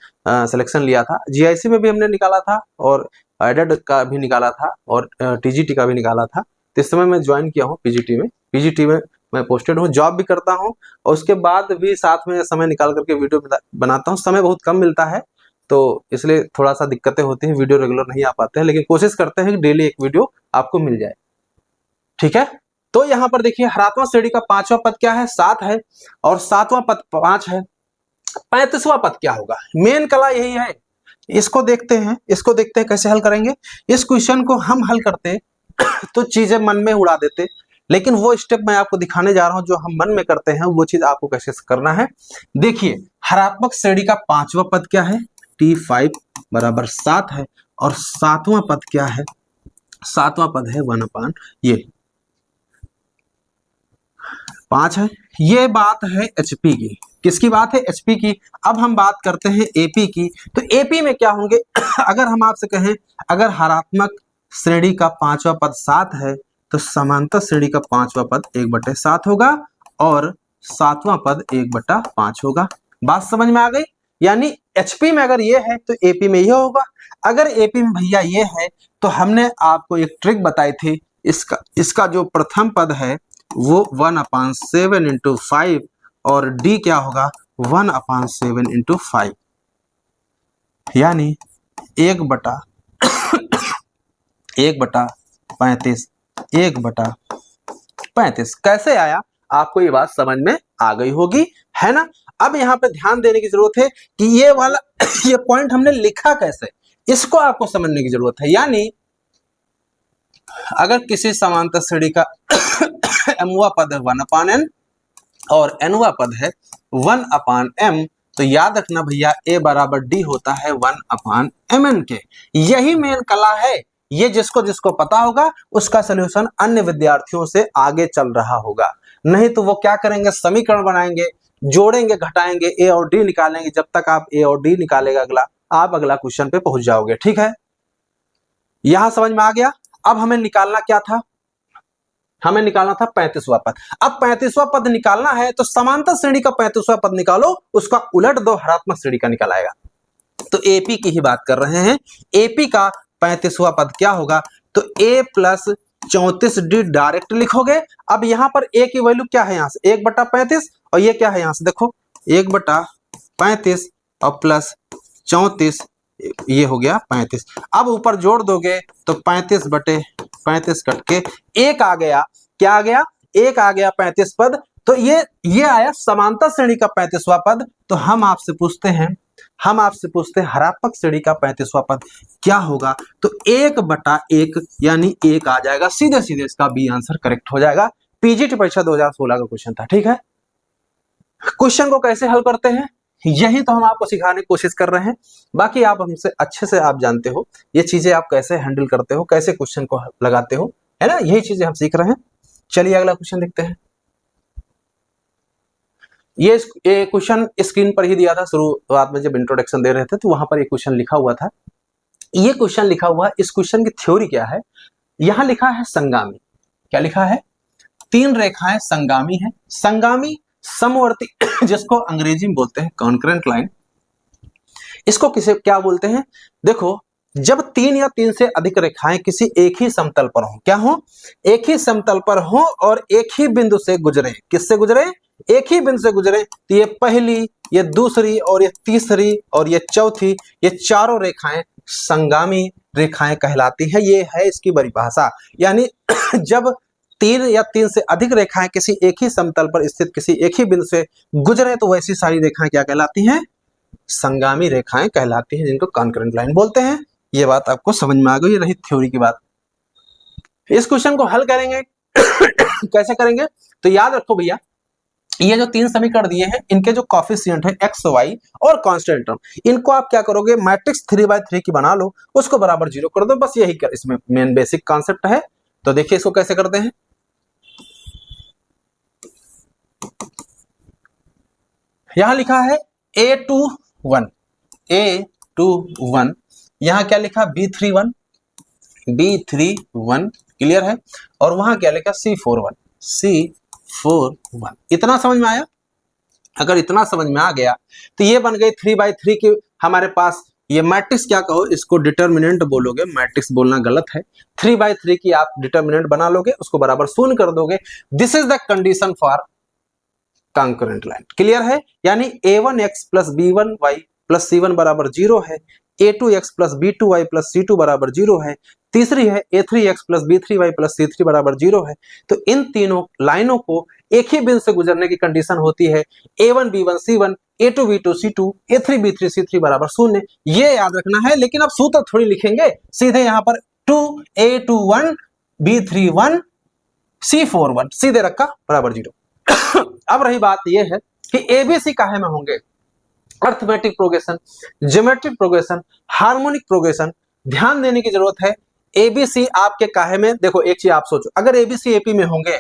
सिलेक्शन लिया था, जीआईसी में भी हमने निकाला था और एडेड का भी निकाला था और टीजीटी का भी निकाला था। तो इस समय मैं ज्वाइन किया हूँ पीजीटी में, मैं पोस्टेड हूँ, जॉब भी करता हूँ और उसके बाद भी साथ में समय निकाल करके वीडियो बनाता हूँ। समय बहुत कम मिलता है तो इसलिए थोड़ा सा दिक्कतें होती हैं, वीडियो रेगुलर नहीं आ पाते हैं, लेकिन कोशिश करते हैं कि डेली एक वीडियो आपको मिल जाए, ठीक है? तो यहाँ पर देखिए हरात्मक श्रेणी का 5वां पद क्या है? 7 है और 7वां पद 5 है। 35वां पद क्या होगा? मेन कला यही है। इसको देखते हैं कैसे हल करेंगे। इस क्वेश्चन को हम हल करते तो चीजें मन में उड़ा देते, लेकिन वो स्टेप मैं आपको दिखाने जा रहा हूं जो हम मन में करते हैं, वो चीज आपको कैसे करना है। देखिए हरात्मक श्रेणी का 5वां पद क्या है? T5 बराबर 7 है और 7वां पद क्या है? 7वां पद है 1/, ये 5 है। ये बात है एचपी की। किसकी बात है? एचपी की। अब हम बात करते हैं एपी की। तो एपी में क्या होंगे? अगर हम आपसे कहें, अगर हरात्मक श्रेणी का 5वां पद 7 है तो समांतर श्रेणी का 5वां पद 1/7 होगा और 7वां पद 1/5 होगा। बात समझ में आ गई? यानी एचपी में अगर ये है तो एपी में ये होगा। अगर एपी में भैया ये है तो हमने आपको एक ट्रिक बताई थी, इसका जो प्रथम पद है वो 1/7 × 5 और डी क्या होगा? 1/7 × 5 यानी 1/35 1/35। कैसे आया? आपको ये बात समझ में आ गई होगी, है ना? अब यहाँ पे ध्यान देने की जरूरत है कि ये वाला ये पॉइंट हमने लिखा कैसे, इसको आपको समझने की जरूरत है। यानी अगर किसी समांतर श्रेणी का mवा पद है 1/n और nवा पद है 1/m, तो याद रखना भैया a बराबर d होता है 1/mn के। यही मेन कला है। ये जिसको जिसको पता होगा उसका सलूशन अन्य विद्यार्थियों से आगे चल रहा होगा। नहीं तो वो क्या करेंगे? समीकरण बनाएंगे, जोड़ेंगे, घटाएंगे, ए और डी निकालेंगे। जब तक आप ए और डी निकालेगा आप अगला क्वेश्चन पे पहुंच जाओगे, ठीक है? यहां समझ में आ गया? अब हमें निकालना क्या था? हमें निकालना था 35वां पद। अब 35वां पद निकालना है तो समांतर श्रेणी का 35वां पद निकालो, उसका उलट दो, हरात्मक श्रेणी का निकल आएगा। तो एपी की ही बात कर रहे हैं। एपी का 35वां पद क्या होगा? तो a + 34d डायरेक्ट लिखोगे। अब यहां पर a की वैल्यू क्या है? यहां से 1/35 और ये क्या है? यहां से देखो 1/35 और प्लस 34, ये हो गया 35। अब ऊपर जोड़ दोगे तो 35/35 कट के 1 आ गया। क्या आ गया? 1 आ गया 35 पद। तो ये आया समांतर श्रेणी का 35वां पद। तो हम आपसे पूछते हैं हरात्मक श्रेणी का 35वां पद क्या होगा? तो 1/1 यानी 1 आ जाएगा। सीधे सीधे इसका बी आंसर करेक्ट हो जाएगा। पीजीटी परीक्षा 2016 का क्वेश्चन था, ठीक है? क्वेश्चन को कैसे हल करते हैं यही तो हम आपको सिखाने की कोशिश कर रहे हैं। बाकी आप हमसे अच्छे से आप जानते हो ये चीजें, आप कैसे हैंडल करते हो, कैसे क्वेश्चन को लगाते हो, है ना? यही चीजें हम सीख रहे हैं। चलिए अगला क्वेश्चन देखते हैं। ये क्वेश्चन स्क्रीन पर ही दिया था शुरुआत में जब इंट्रोडक्शन दे रहे थे, तो वहां पर ये क्वेश्चन लिखा हुआ था। ये क्वेश्चन लिखा हुआ, इस क्वेश्चन की थ्योरी क्या है, यहां लिखा है संगामी। क्या लिखा है? तीन रेखाएं संगामी है। संगामी समवर्ती जिसको अंग्रेजी में बोलते हैं कॉन्करेंट लाइन। इसको किसे क्या बोलते हैं? देखो, जब तीन या तीन से अधिक रेखाएं किसी एक ही समतल पर हो, क्या हो? एक ही समतल पर हो और एक ही बिंदु से गुजरे। किससे गुजरे? एक ही बिंदु से गुजरे। तो ये पहली, ये दूसरी और ये तीसरी और ये चौथी, ये चारों रेखाएं संगामी रेखाएं कहलाती है। ये है इसकी परिभाषा। यानी जब तीन या तीन से अधिक रेखाएं किसी एक ही समतल पर स्थित किसी एक ही बिंदु से गुजरे, तो वैसी सारी रेखाएं क्या कहलाती हैं? संगामी रेखाएं कहलाती हैं, जिनको कॉन्करेंट लाइन बोलते हैं। ये बात आपको समझ में आ गई, ये रही थ्योरी की बात। इस क्वेश्चन को हल करेंगे कैसे करेंगे? तो याद रखो भैया, ये जो तीन समीकरण दिए हैं, इनके जो कॉफिशिएंट है एक्स वाई और कांस्टेंट टर्म, इनको आप क्या करोगे? मैट्रिक्स 3/3 की बना लो, उसको बराबर 0 कर दो। बस यही इसमें मेन बेसिक कॉन्सेप्ट है। तो देखिए इसको कैसे करते हैं। यहां लिखा है A21, A21, यहां क्या लिखा? B31, B31, क्लियर है। और वहां क्या लिखा? C41, C41। इतना समझ में आया? अगर इतना समझ में आ गया तो ये बन गई 3/3 की हमारे पास। ये मैट्रिक्स क्या कहो, इसको डिटर्मिनेंट बोलोगे, मैट्रिक्स बोलना गलत है। 3/3 की आप डिटर्मिनेंट बना लोगे, उसको बराबर शून्य कर दोगे। This is the condition for concurrent line. Clear है? यानी a1x plus b1y plus c1 बराबर 0 है। a2x plus b2y plus c2 बराबर 0 है। तीसरी है a3x plus b3y plus c3 बराबर 0 है। तो इन तीनों लाइनों को एक ही बिंदु से गुजरने की कंडीशन होती है a1 b1 c1, a2 b2 c2, a3 b3 c3 बराबर 0। ये याद रखना है। लेकिन अब सूत्र थोड़ी लिखेंगे, सीधे यहां पर 2a21 b31 c41 सीधे रखा बराबर 0। अब रही बात यह है कि एबीसी काहे में होंगे? Arithmetic progression, geometric progression, harmonic progression. ध्यान देने की जरूरत है। एबीसी आपके काहे में? देखो एक चीज आप सोचो, अगर एबीसी एपी में होंगे,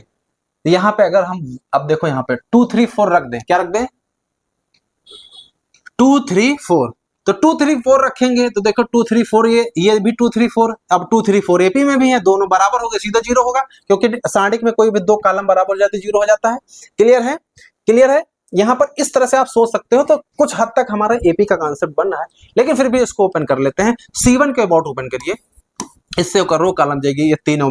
यहां पे अगर हम अब देखो यहां पे 2 3 4 रख दें, क्या रख दें? 2 3 4। तो 2 3 4 रखेंगे तो देखो 2 3 4, ये भी 2 3 4। अब 2 3 4 एपी में भी है, दोनों बराबर हो गए, सीधा 0 होगा, क्योंकि सारणिक में कोई भी दो कॉलम बराबर हो जाते 0 हो जाता है। क्लियर है? क्लियर है? यहां पर इस तरह से आप सोच सकते हो। तो कुछ हद तक हमारा एपी का कॉन्सेप्ट बन रहा है, लेकिन फिर भी इसको ओपन कर लेते हैं। C1 के अबाउट ओपन करिए, इससे होकर रो कॉलम जाएगी, ये 3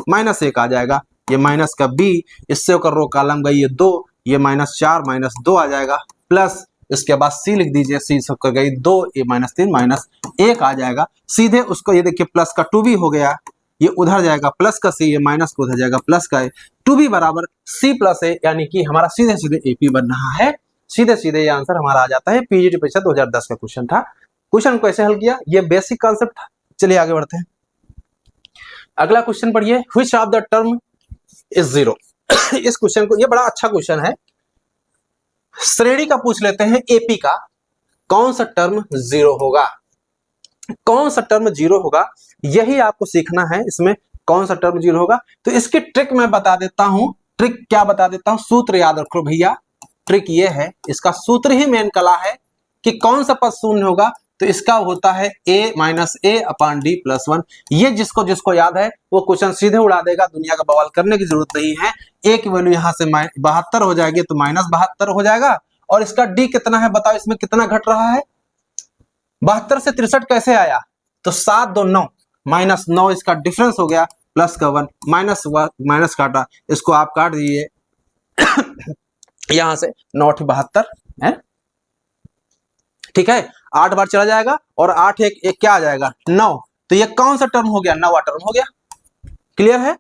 माइनस 1 आ जाएगा, ये माइनस का b, इससे होकर रो कॉलम गई, ये 2, ये -4 -2 आ जाएगा, प्लस इसके बाद C लिख दीजिए, C से होकर गई 2, ये -3 -1 आ जाएगा। सीधे उसको ये देखिए प्लस का 2b हो गया, ये उधर जाएगा प्लस का C, ये माइनस को उधर जाएगा प्लस का A, 2b बराबर C प्लस A, यानी कि हमारा सीधे सीधे एपी बन रहा है। सीधे सीधे ये आंसर हमारा आ जाता है। पीजीटी परीक्षा 2010 का क्वेश्चन था। क्वेश्चन को कैसे हल किया, ये बेसिक कॉन्सेप्ट था। चलिए आगे बढ़ते हैं। अगला क्वेश्चन पढ़िए, which of the term is 0। इस क्वेश्चन को, ये बड़ा अच्छा क्वेश्चन है। श्रेणी का पूछ लेते हैं, एपी का कौन सा टर्म 0 होगा? कौन सा टर्म 0 होगा, यही आपको सीखना है। इसमें कौन सा टर्म 0 होगा, तो इसकी ट्रिक मैं बता देता हूं। ट्रिक क्या बता देता हूं, सूत्र याद रखो भैया। ट्रिक ये है, इसका सूत्र ही मेन कला है कि कौन सा पद शून्य होगा। तो इसका होता है a माइनस a/d+1। ये जिसको जिसको याद है वो क्वेश्चन सीधे उड़ा देगा, दुनिया का बवाल करने की जरूरत नहीं है। a की वैल्यू यहां से 72 हो जाएगी, तो -72 हो जाएगा। और इसका d कितना है बताओ, इसमें कितना घट रहा है? 72 से 63 कैसे आया? तो 7 2 9, -9 इसका डिफरेंस हो गया, प्लस का 1, माइनस काटा, इसको आप काट दीजिए यहां से 9 72 है, ठीक है। 8 बार चला जाएगा और 8 एक क्या आ जाएगा? 9। तो ये कौन सा टर्म हो गया? 9वां टर्म हो गया। क्लियर है?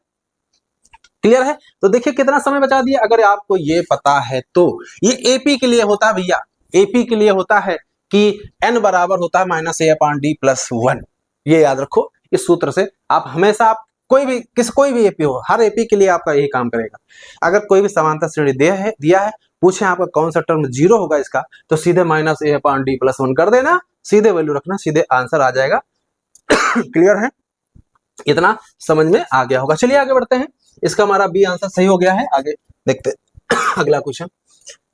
क्लियर है? तो देखिए कितना समय बचा दिया। अगर आपको ये पता है तो ये एपी के लिए होता है भैया, एपी के लिए होता है कि n बराबर होता है -a/d+1। ये याद रखो। इस सूत्र से आप हमेशा, आप कोई भी एपी हो, हर एपी के लिए आपका यही काम करेगा। अगर कोई भी समांतर श्रेणी दिया है, पूछे आपका कौन सा टर्म 0 होगा इसका, तो सीधे -a/d+1 कर देना, सीधे वैल्यू रखना, सीधे आंसर आ जाएगा। क्लियर है? इतना समझ में आ गया होगा। चलिए आगे बढ़ते हैं। इसका हमारा बी आंसर सही हो गया है। आगे देखते हैं अगला क्वेश्चन।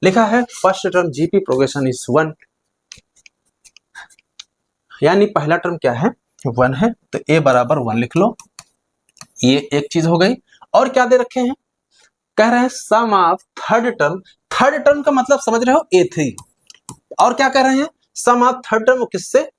लिखा है first term GP progression is 1, यानी पहला टर्म क्या है 1 है, तो a बराबर 1 लिख लो। ये एक चीज हो गई। और क्या दे रखे हैं, कह रहे हैं sum of third term. Third term का मतलब समझ रहे हो A3। और क्या कह रहे हैं, सम ऑफ थर्ड टर्म किससे,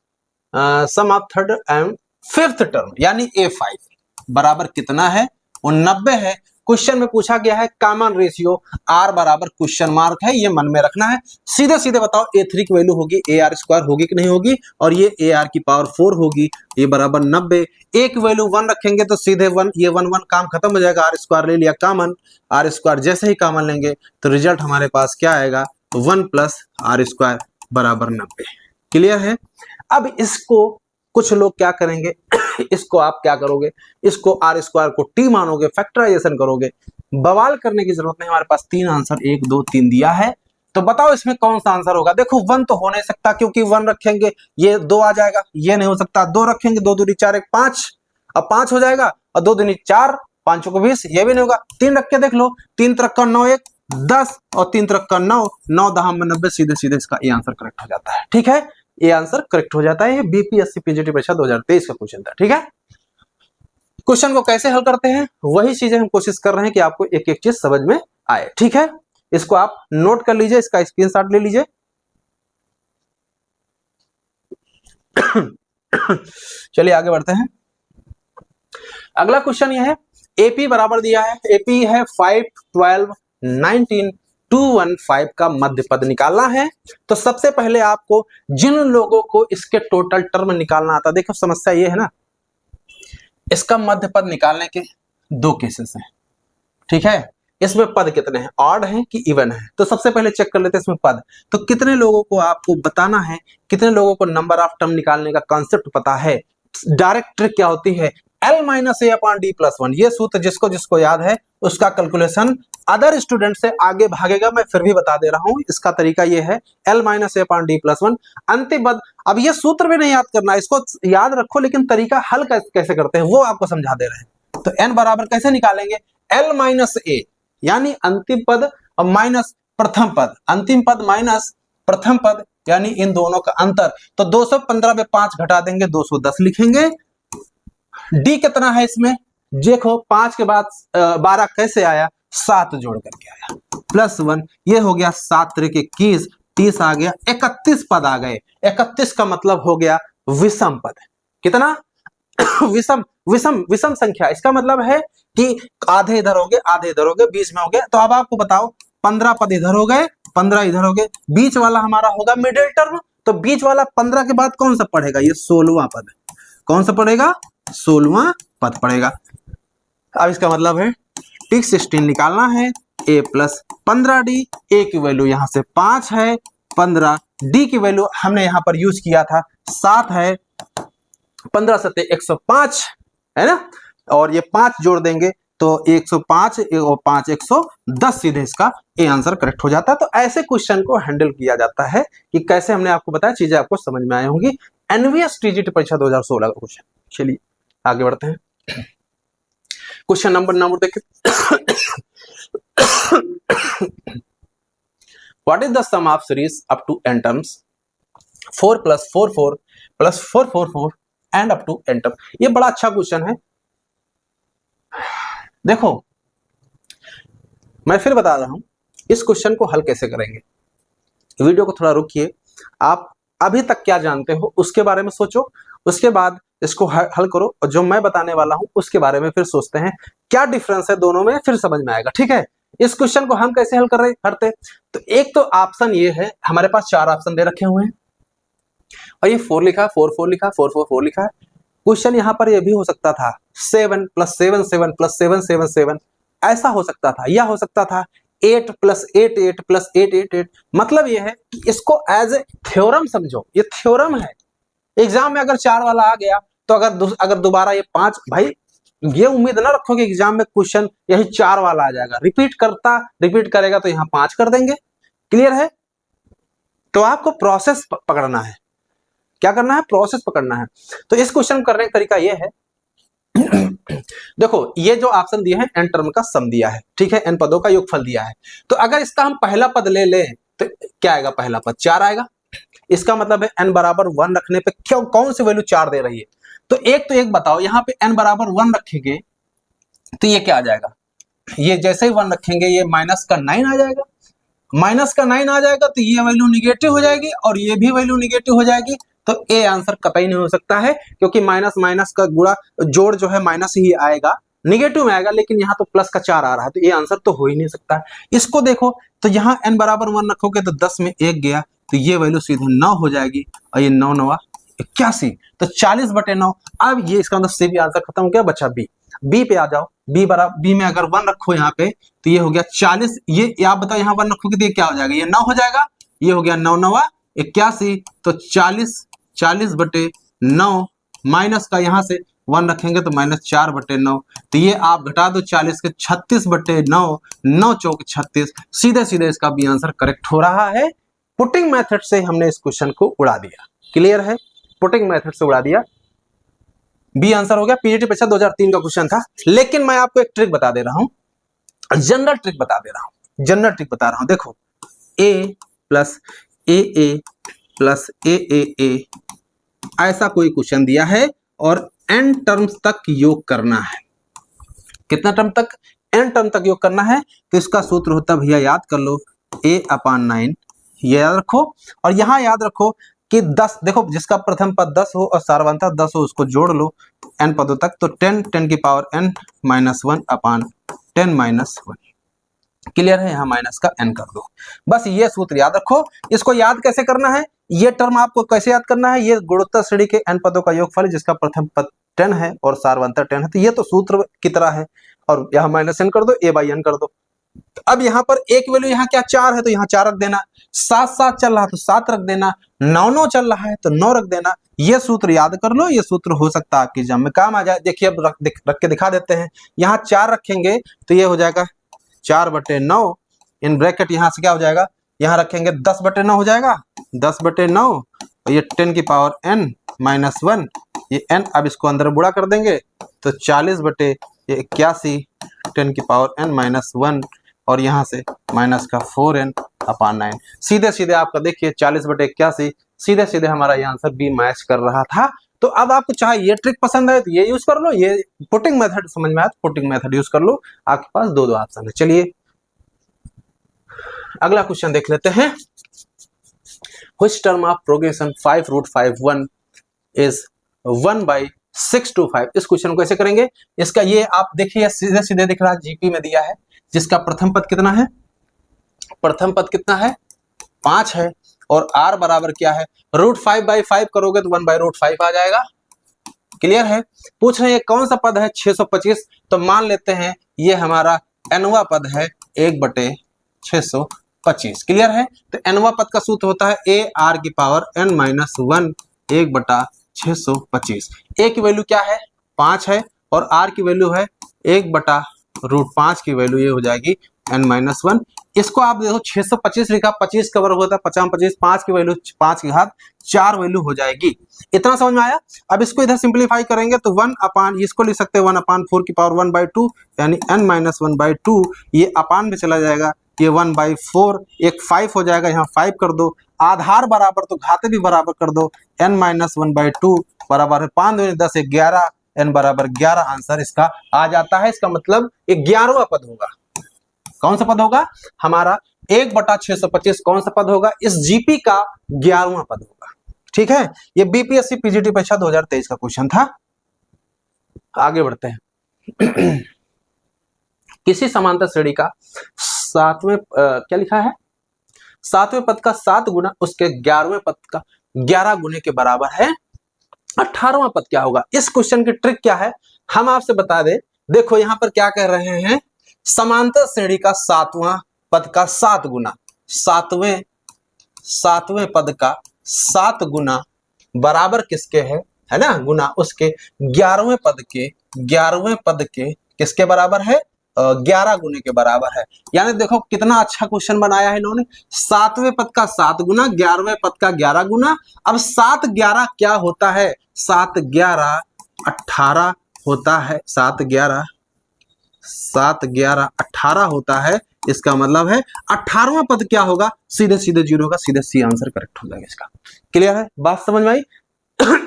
sum of third and fifth term यानी A5 बराबर कितना है, वो 90 है। क्वेश्चन में पूछा गया है कॉमन रेशियो R बराबर क्वेश्चन मार्क है, ये मन में रखना है। सीधे सीधे बताओ A3 की वैल्यू होगी AR स्क्वायर होगी कि नहीं होगी, और ये AR की पावर 4 होगी, ये बराबर 90। A की वैल्यू 1 रखेंगे तो सीधे 1, ये 1 1 काम खत्म हो जाएगा, R स्क्वायर ले लिया कॉमन, R स्क्वायर जैसे ही कॉमन लेंगे तो रिजल्ट हमारे पास क्या आएगा 1 प्लस R स्क्वायर बराबर 90। क्लियर है। अब इसको कुछ लोग क्या करेंगे इसको आप क्या करोगे, इसको आर स्क्वायर को टी मानोगे, फैक्टराइजेशन करोगे। बवाल करने की जरूरत नहीं, हमारे पास 3 आंसर 1 2 3 दिया है, तो बताओ इसमें कौन सा आंसर होगा। देखो 1 तो हो नहीं सकता क्योंकि 1 रखेंगे ये 2 आ जाएगा, ये नहीं हो सकता। 2 रखेंगे 2 दूनी 4 1 5, अब 5 हो जाएगा, और 2 दूनी 4 5 को 20, ये भी नहीं होगा। 3 रख के देख लो, 3 तरक का 9 1 10 और 3 तरक का 9 9 10 90, सीधे सीधे इसका ये आंसर करेक्ट हो जाता है। ठीक है, ये आंसर करेक्ट हो जाता है। ये बीपीएससी पीजीटी परीक्षा 2023 का क्वेश्चन था। ठीक है, क्वेश्चन को कैसे हल करते हैं वही चीजें हम कोशिश कर रहे हैं कि आपको एक एक चीज समझ में आए। ठीक है, इसको आप नोट कर लीजिए, इसका स्क्रीनशॉट ले लीजिए। चलिए आगे बढ़ते हैं। अगला क्वेश्चन यह है, एपी बराबर दिया है, एपी है 5 12 19 215 का मध्य पद निकालना है। तो सबसे पहले आपको जिन लोगों को इसके टोटल टर्म निकालना आता, देखो समस्या ये है ना, इसका मध्य पद निकालने के 2 केसेस हैं। ठीक है, इसमें पद कितने हैं, ऑड हैं कि इवन है। तो सबसे पहले चेक कर लेते हैं इसमें पद। तो कितने लोगों को आपको बताना है, कितने लोगों को नंबर ऑफ टर्म निकालने का कॉन्सेप्ट पता है। डायरेक्ट ट्रिक क्या होती है, L माइनस ए अपॉन डी प्लस 1, ये सूत्र जिसको जिसको याद है उसका कैलकुलेशन अदर स्टूडेंट से आगे भागेगा, मैं फिर भी बता दे रहा हूं। इसका तरीका ये है L माइनस ए अपॉन डी प्लस 1 अंतिम पद। अब ये सूत्र भी नहीं याद करना, इसको याद रखो, लेकिन तरीका हल कैसे करते हैं वो आपको समझा दे रहे हैं। तो n बराबर कैसे निकालेंगे, L माइनस ए यानी अंतिम पद और माइनस प्रथम पद, अंतिम पद माइनस प्रथम पद यानी इन दोनों का अंतर। तो 215 में 5 घटा देंगे 210 लिखेंगे। डी कितना है इसमें, देखो 5 के बाद 12 कैसे आया, 7 जोड़ करके आया, प्लस 1, ये हो गया 7 त्रिक 21, 30 आ गया, 31 पद आ गए। 31 का मतलब हो गया विषम पद। कितना विषम विषम विषम संख्या, इसका मतलब है कि आधे इधर हो गए आधे इधर हो गए, बीच में हो गए। तो अब आपको बताओ 15 पद इधर हो गए 15 इधर हो गए, बीच वाला हमारा होगा मिडिल टर्म। तो बीच वाला 15 के बाद कौन सा पढ़ेगा, ये 16वां पद। कौन सा पढ़ेगा, 16वां पद पड़ेगा। अब इसका मतलब है टिक 16 निकालना है, a प्लस 15d, a की वैल्यू यहां से 5 है 15, d की वैल्यू हमने यहां पर यूज किया था 7 है, 15 सत्ते 105 है ना, और ये 5 जोड़ देंगे तो 105 और 5 110, सीधे इसका ए आंसर करेक्ट हो जाता है। तो ऐसे क्वेश्चन को हैंडल किया जाता है कि कैसे, हमने आपको बताया, चीजें आपको समझ में आई होंगी। एनवीएस टीजीटी परीक्षा 2016 का क्वेश्चन। चलिए आगे बढ़ते हैं, क्वेश्चन नंबर देखिए। What is the sum of series up to n terms 4 + 4 4 + 4 4 4 and up to n term. ये बड़ा अच्छा क्वेश्चन है। देखो मैं फिर बता रहा हूं, इस क्वेश्चन को हल कैसे करेंगे। वीडियो को थोड़ा रुकिए, आप अभी तक क्या जानते हो उसके बारे में सोचो, उसके बाद इसको हल करो, और जो मैं बताने वाला हूं उसके बारे में फिर सोचते हैं क्या डिफरेंस है दोनों में, फिर समझ में आएगा। ठीक है, इस क्वेश्चन को हम कैसे हल करते। तो एक तो ऑप्शन ये है, हमारे पास 4 ऑप्शन दे रखे हुए हैं और ये 4 लिखा है, 4 4 लिखा है, 4 4 4 लिखा है। क्वेश्चन यहां पर ये भी हो सकता था 7 + 7 7 + 7 7 7, ऐसा हो सकता था, या हो सकता था 8 + 8 8 + 8 8 8। मतलब ये है कि इसको एज ए थ्योरम समझो, ये थ्योरम है। एग्जाम में अगर 4 वाला आ गया तो अगर दोबारा ये 5, भाई ये उम्मीद ना रखो कि एग्जाम में क्वेश्चन यही 4 वाला आ जाएगा, रिपीट करेगा तो यहाँ 5 कर देंगे। क्लियर है, तो आपको प्रोसेस पकड़ना है। क्या करना है, प्रोसेस पकड़ना है। तो इस क्वेश्चन करने का तरीका यह है, देखो ये जो ऑप्शन दिया है n टर्म का सम दिया है, ठीक है, n पदों का योगफल दिया है। तो अगर इसका हम पहला पद ले लें तो क्या आएगा, पहला पद 4 आएगा। इसका मतलब है n बराबर 1 रखने पे क्यों कौन सी वैल्यू 4 दे रही है। तो एक बताओ, यहाँ पे n बराबर 1 रखेंगे तो ये क्या आ जाएगा, ये जैसे ही 1 रखेंगे ये माइनस का 9 आ जाएगा। माइनस का 9 आ जाएगा तो ये वैल्यू निगेटिव हो जाएगी और ये भी वैल्यू निगेटिव हो जाएगी। तो ए आंसर कतई नहीं हो सकता है, क्योंकि माइनस माइनस का गुणा जोड़ जो है माइनस ही आएगा, निगेटिव में आएगा, लेकिन यहाँ तो प्लस का 4 आ रहा है, तो ये आंसर तो हो ही नहीं सकता है। इसको देखो तो यहाँ n बराबर 1 रखोगे तो 10 में 1 गया तो ये वैल्यू सीधे 9 हो जाएगी और ये 9 9 81, तो 40/9। अब ये इसका मतलब सी भी आंसर खत्म हो गया, बचा बी पे आ जाओ। बी में अगर 1 रखो यहाँ पे तो ये हो गया 40, ये आप बताओ यहाँ 1 रखोगे तो ये क्या हो जाएगा, ये 9 हो जाएगा, ये हो गया 9 9 81, तो 40/9 माइनस का यहाँ से 1 रखेंगे तो -4/9, तो ये आप घटा दो 40 के 36/9, 9 चौक 36, सीधे सीधे इसका बी आंसर करेक्ट हो रहा है। पुटिंग मेथड से हमने इस क्वेश्चन को उड़ा दिया, क्लियर है, पुटिंग मेथड से उड़ा दिया, बी आंसर हो गया। पीजीटी परीक्षा 2003 का क्वेश्चन था। लेकिन मैं आपको एक ट्रिक बता दे रहा हूं, जनरल ट्रिक बता दे रहा हूं, जनरल ट्रिक बता रहा हूं। देखो a प्लस ए प्लस ए ऐसा कोई क्वेश्चन दिया है और n टर्म्स तक योग करना है। कितना टर्म तक, n टर्म तक योग करना है। तो इसका सूत्र होता है, भैया याद कर लो, a/9, ये याद रखो। और यहां याद रखो कि 10, देखो जिसका प्रथम पद 10 हो और सार्वधातुक 10 हो उसको जोड़ लो n पदों तक, तो 10 की पावर n -1/10 -1। क्लियर है, यहाँ माइनस का n कर दो, बस ये सूत्र याद रखो। इसको याद कैसे करना है, ये टर्म आपको कैसे याद करना है, ये गुणोत्तर श्रेणी के n पदों का योगफल है जिसका प्रथम पद 10 है और सार्वधातुक 10 है, तो ये तो सूत्र की तरह है। और यहाँ -n कर दो, a/n कर दो। अब यहाँ पर एक वैल्यू यहाँ क्या 4 है तो यहाँ 4 रख देना, 7 7 चल रहा है तो 7 रख देना, 9 9 चल रहा है तो 9 रख देना। ये सूत्र याद कर लो, ये सूत्र हो सकता है आपकी एग्जाम में काम आ जाए। देखिए अब रख के दिखा देते हैं। यहाँ 4 रखेंगे तो ये हो जाएगा 4/9, इन ब्रैकेट यहाँ से क्या हो जाएगा, यहाँ रखेंगे 10/9 हो जाएगा, 10/9, और ये 10 की पावर n -1, ये n अब इसको अंदर बुढ़ा कर देंगे तो 40/81, 10 की पावर n -1, और यहाँ से माइनस का 4n/9। सीधे सीधे आपका देखिए 40/81, सीधे सीधे हमारा ये आंसर बी मैच कर रहा था। तो अब आपको चाहे ये ट्रिक पसंद है तो ये यूज कर लो, ये पुटिंग मेथड समझ में आया तो पुटिंग मेथड यूज कर लो, आपके पास दो ऑप्शन है। चलिए अगला क्वेश्चन देख लेते हैं। Which term of progression 5√51 is 1/625। इस क्वेश्चन को कैसे करेंगे, इसका ये आप देखिए सीधे सीधे दिख रहा है, जीपी में दिया है, जिसका प्रथम पद कितना है, प्रथम पद कितना है 5 है, और r बराबर क्या है, √5/5 करोगे तो 1/√5 आ जाएगा। क्लियर है, पूछ रहे हैं कौन सा पद है 625, तो मान लेते हैं ये हमारा nवा पद है 1/625। क्लियर है, तो nवा पद का सूत्र होता है a r की पावर n -1 1/625। a की वैल्यू क्या है 5 है और r की वैल्यू है 1/√5 की वैल्यू ये हो जाएगी n -1। इसको आप देखो 625 लिखा, 25 कवर होता है 50 25, 5 की वैल्यू 5 की घात 4 वैल्यू हो जाएगी। इतना समझ में आया। अब इसको इधर सिंप्लीफाई करेंगे तो 1 इसको लिख सकते हैं 1/4 की पावर 1/2, यानी n -1/2, ये अपान में चला जाएगा, ये 1/4, एक 5 हो जाएगा, यहाँ 5 कर दो, आधार बराबर तो घाते भी बराबर कर दो, n -1/2 बराबर है 5 दूनी 10 11, n बराबर 11 आंसर इसका आ जाता है। इसका मतलब 11वां पद होगा। कौन सा पद होगा हमारा 1/625, कौन सा पद होगा इस जीपी का 11वां पद होगा। ठीक है, ये बीपीएससी पीजीटी परीक्षा 2023 का क्वेश्चन था। आगे बढ़ते हैं। किसी समांतर श्रेणी का सातवें क्या लिखा है, सातवें पद का 7 गुना उसके 11वें पद का 11 गुने के बराबर है 18वां पद क्या होगा। इस क्वेश्चन की ट्रिक क्या है हम आपसे बता दें। देखो यहां पर क्या कह रहे हैं, समांतर श्रेणी का 7वां पद का 7 गुना, सातवें पद का 7 गुना बराबर किसके है ना, गुना उसके 11वें पद के किसके बराबर है, 11 गुने के बराबर है। यानी देखो कितना अच्छा क्वेश्चन बनाया है इन्होंने, 7वें पद का 7 गुना, 11वें पद का 11 गुना। अब 7 11 क्या होता है, 7 11 18 होता है 7 11 18 होता है। इसका मतलब है 18वां पद क्या होगा, सीधे सीधे 0 होगा, सीधे सी आंसर करेक्ट हो जाएगा इसका। क्लियर है, बात समझ में आई?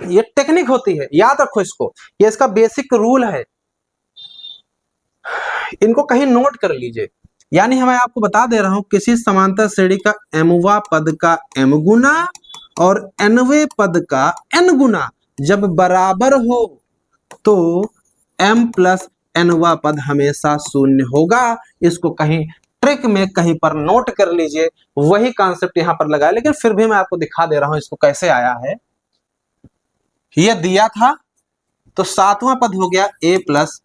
ये टेक्निक होती है, याद रखो इसको, ये इसका बेसिक रूल है, इनको कहीं नोट कर लीजिए। यानी मैं आपको बता दे रहा हूं, किसी समांतर श्रेणी का mवां पद का m गुना और nवें पद का n गुना जब बराबर हो तो m प्लस nवां पद हमेशा शून्य होगा। इसको कहीं ट्रिक में कहीं पर नोट कर लीजिए, वही कॉन्सेप्ट यहां पर लगाया, लेकिन फिर भी मैं आपको दिखा दे रहा हूं इसको कैसे आया है। यह दिया था तो 7वां पद हो गया a प्लस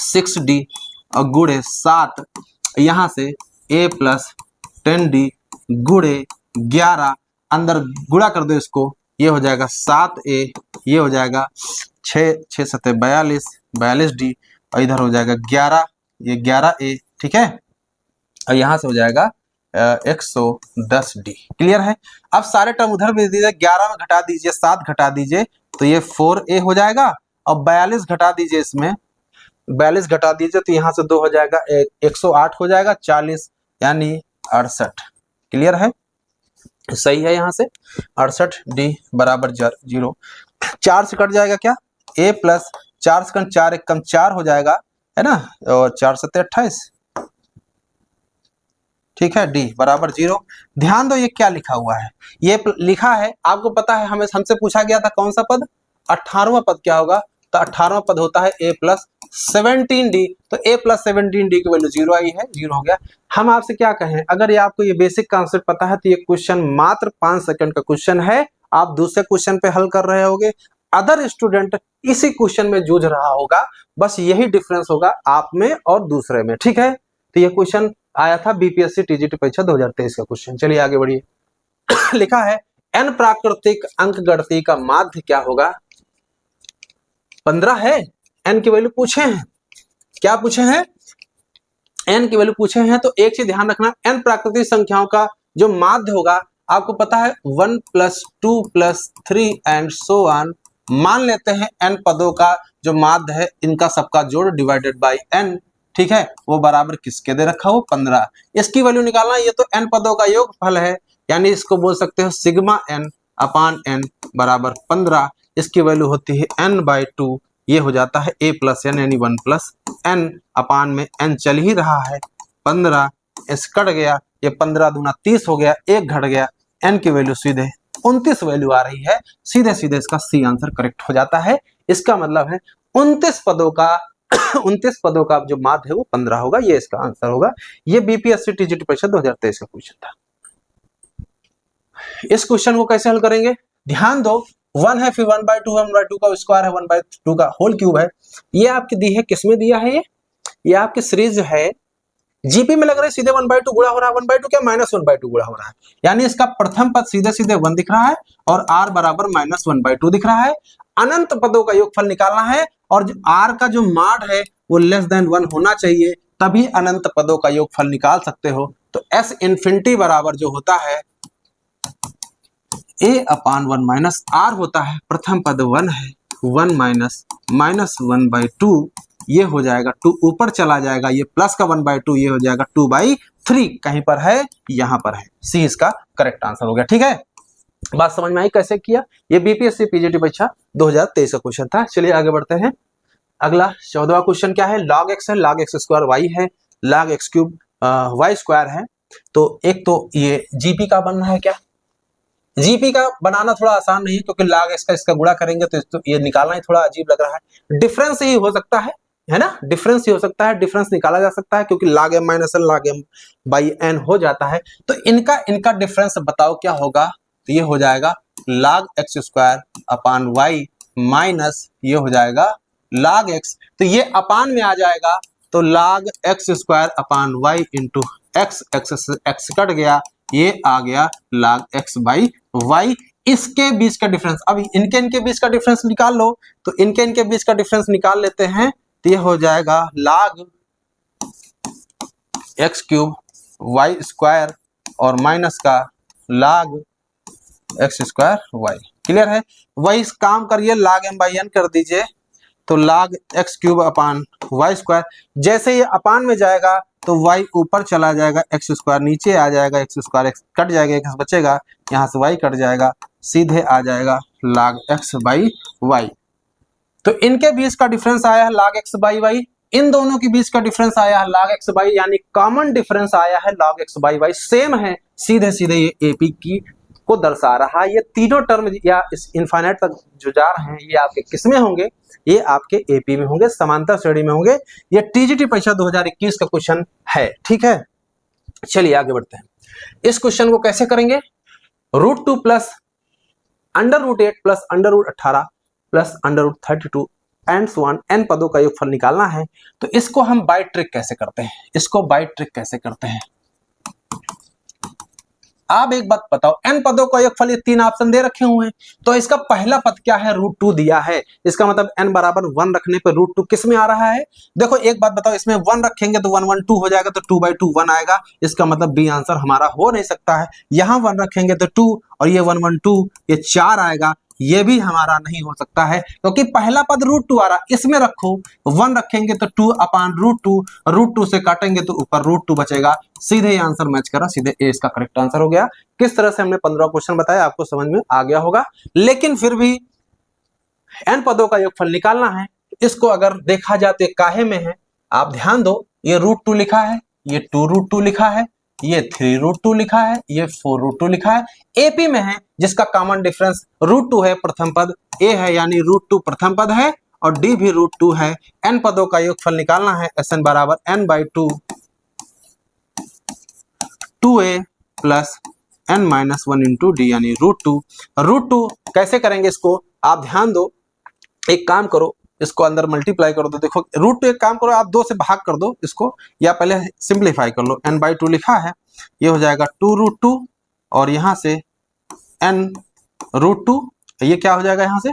6d और गुणे 7, यहां से a प्लस 10d गुणे 11, अंदर गुणा कर दो इसको, ये हो जाएगा 7a, ये हो जाएगा 6 7 42d और इधर हो जाएगा 11, ये 11a, ठीक है, और यहां से हो जाएगा 110d। क्लियर है? अब सारे टर्म उधर भेज दीजिए, 11 में घटा दीजिए, 7 घटा दीजिए तो ये 4a हो जाएगा, और 42 घटा दीजिए, इसमें 42 घटा दीजिए तो यहाँ से 2 हो जाएगा, 108 हो जाएगा, 40 यानी 68। क्लियर है? सही है, यहाँ से 68d बराबर 0। 4 से कट जाएगा क्या, a प्लस 4 से 4 एक कम 4 हो जाएगा, है ना, और 4 7 28, ठीक है, d बराबर 0। ध्यान दो ये क्या लिखा हुआ है, ये लिखा है, आपको पता है हमें हमसे पूछा गया था कौन सा पद, 18वां पद क्या होगा, तो 18वां पद होता है a प्लस 17d, तो a प्लस 17d की वैल्यू 0 आई है, 0 हो गया। हम आपसे क्या कहें, अगर ये आपको ये बेसिक कॉन्सेप्ट पता है तो ये क्वेश्चन मात्र 5 सेकंड का क्वेश्चन है, आप दूसरे क्वेश्चन पे हल कर रहे होगे, अदर स्टूडेंट इसी क्वेश्चन में जूझ रहा होगा, बस यही डिफरेंस होगा आप में और दूसरे में, ठीक है। तो ये क्वेश्चन आया था बीपीएससी टीजीटी परीक्षा 2023 का क्वेश्चन। चलिए आगे बढ़िए। लिखा है n प्राकृतिक अंकगणित का माध्य क्या होगा, 15 है, n की वैल्यू पूछे हैं, क्या पूछे हैं, n की वैल्यू पूछे हैं। तो एक चीज ध्यान रखना, n प्राकृतिक संख्याओं का जो माध्य होगा आपको पता है 1 + 2 + 3 एंड सो ऑन। मान लेते हैं n पदों का जो माध्य है इनका सबका जोड़ डिवाइडेड बाय n, ठीक है, वो बराबर किसके दे रखा हो, 15। इसकी वैल्यू निकालना, ये तो n पदों का योगफल है, यानी इसको बोल सकते हो सिग्मा n अपान n बराबर 15। इसकी वैल्यू होती है n/2, ये हो जाता है a + n यानी 1 + n अपान में n चल ही रहा है 15, इस कट गया, ये 15 दूना 30 हो गया, 1 घट गया, n की वैल्यू सीधे 29 वैल्यू आ रही है, सीधे सीधे इसका सी आंसर करेक्ट हो जाता है। इसका मतलब है 29 पदों का 29 पदों का जो माध्य है वो 15 होगा, ये इसका आंसर होगा। ये बीपीएससी टीजीटी परीक्षा 2023 का क्वेश्चन था। इस क्वेश्चन को कैसे हल करेंगे, ध्यान दो, 1 है, फिर 1/2 का स्क्वायर है, 1/2 का होल क्यूब है। ये आपकी दी है, किसमें दिया है, ये आपकी सीरीज है, जीपी में लग रहा है सीधे 1/2 गुणा हो रहा है, 1/2 क्या -1/2 गुणा हो रहा है, यानी इसका प्रथम पद सीधे सीधे 1 दिख रहा है और r बराबर -1/2 दिख रहा है। अनंत पदों का योगफल निकालना है और r का जो माड है वो लेस देन 1 होना चाहिए, तभी अनंत पदों का योगफल निकाल सकते हो। तो s इन्फिनिटी बराबर जो होता है a/1 - r होता है, प्रथम पद 1 है, 1 -1/2, ये हो जाएगा 2 ऊपर चला जाएगा, ये प्लस का 1/2, ये हो जाएगा 2/3, कहीं पर है, यहां पर है, सी इसका करेक्ट आंसर हो गया। ठीक है, बात समझ में आई कैसे किया, ये बीपीएससी पीजीटी परीक्षा 2023 का क्वेश्चन था। चलिए आगे बढ़ते हैं। अगला 14वां क्वेश्चन क्या है, log x है, log x² y है, log x³ y² है। तो एक तो ये जीपी का बनना है, क्या जीपी का बनाना थोड़ा आसान नहीं है, क्योंकि log x का इसका गुणा करेंगे तो ये निकालना ही थोड़ा अजीब लग रहा है। डिफरेंस ही हो सकता है ना, डिफरेंस ही हो सकता है, डिफरेंस निकाला जा सकता है, क्योंकि log m - n log m/n हो जाता है। तो इनका डिफरेंस बताओ क्या होगा, तो ये हो जाएगा log x² अपान y माइनस ये हो जाएगा log x, तो ये अपान में आ जाएगा, तो log x² अपान y into x, x cut गया, ये आ गया log x/y। इसके बीच का डिफरेंस, अब इनके बीच का डिफरेंस निकाल लो, तो इनके बीच का डिफरेंस निकाल लेते हैं, तो ये हो जाएगा log x³ y² और माइनस का log x² y। क्लियर है, वही काम करिए, log m/n कर दीजिए, तो log x cube upon y square. जैसे ये अपान में जाएगा तो y ऊपर चला जाएगा, x स्क्वायर नीचे आ जाएगा, x स्क्वायर x कट जाएगा, x बचेगा, यहाँ से y कट जाएगा, सीधे आ जाएगा log x बाई y। तो इनके बीच का डिफरेंस आया है log x बाई y, इन दोनों के बीच का डिफरेंस आया है log x बाई, यानी कॉमन डिफरेंस आया है log x by y, same है, सीधे सीधे ये AP की को दर्शा रहा है। ये तीनों टर्म या इस इनफाइनाइट तक जो जा रहे हैं ये आपके किस में होंगे, ये आपके एपी में होंगे, समांतर श्रेणी में होंगे। ये टीजीटी परीक्षा 2021 का क्वेश्चन है, ठीक है। चलिए आगे बढ़ते हैं। इस क्वेश्चन को कैसे करेंगे, √2 plus √8 plus √18 plus √32 and so on, n पदों का योगफल निकालना है। तो इसको हम बाय ट्रिक कैसे करते हैं, इसको बाय ट्रिक कैसे करते हैं, आप एक बात बताओ, n पदों का योगफल, ये 3 ऑप्शन दे रखे हुए हैं, तो इसका पहला पद क्या है, √2 दिया है, इसका मतलब n बराबर 1 रखने पे √2 किस में आ रहा है। देखो एक बात बताओ, इसमें 1 रखेंगे तो 1 1 2 हो जाएगा, तो 2/2 1 आएगा, इसका मतलब बी आंसर हमारा हो नहीं सकता है। यहाँ 1 रखेंगे तो 2 और ये 1 1 2 ये 4 आएगा, ये भी हमारा नहीं हो सकता है, क्योंकि पहला पद √2 आ रहा, इसमें रखो 1 रखेंगे तो 2 अपान √2 से काटेंगे तो ऊपर √2 बचेगा, सीधे आंसर मैच करा, सीधे ए इसका करेक्ट आंसर हो गया। किस तरह से हमने 15 क्वेश्चन बताया आपको समझ में आ गया होगा, लेकिन फिर भी n पदों का योगफल निकालना है। इसको अगर देखा जाए तो काहे में है, आप ध्यान दो, ये √2 लिखा है, ये 2√2 लिखा है, ये 3√2 लिखा है, ये 4√2 लिखा है, एपी में है जिसका कॉमन डिफरेंस √2 है, प्रथम पद ए है यानी √2 प्रथम पद है और डी भी √2 है। n पदों का योगफल निकालना है, Sn बराबर n/2 2a plus n-1 into D यानी √2 कैसे करेंगे इसको, आप ध्यान दो, एक काम करो, इसको अंदर मल्टीप्लाई कर दो। देखो √2 एक काम करो, आप 2 से भाग कर दो इसको, या पहले सिंप्लीफाई कर लो, n/2 लिखा है, ये हो जाएगा 2√2 और यहाँ से n√2, ये क्या हो जाएगा यहाँ से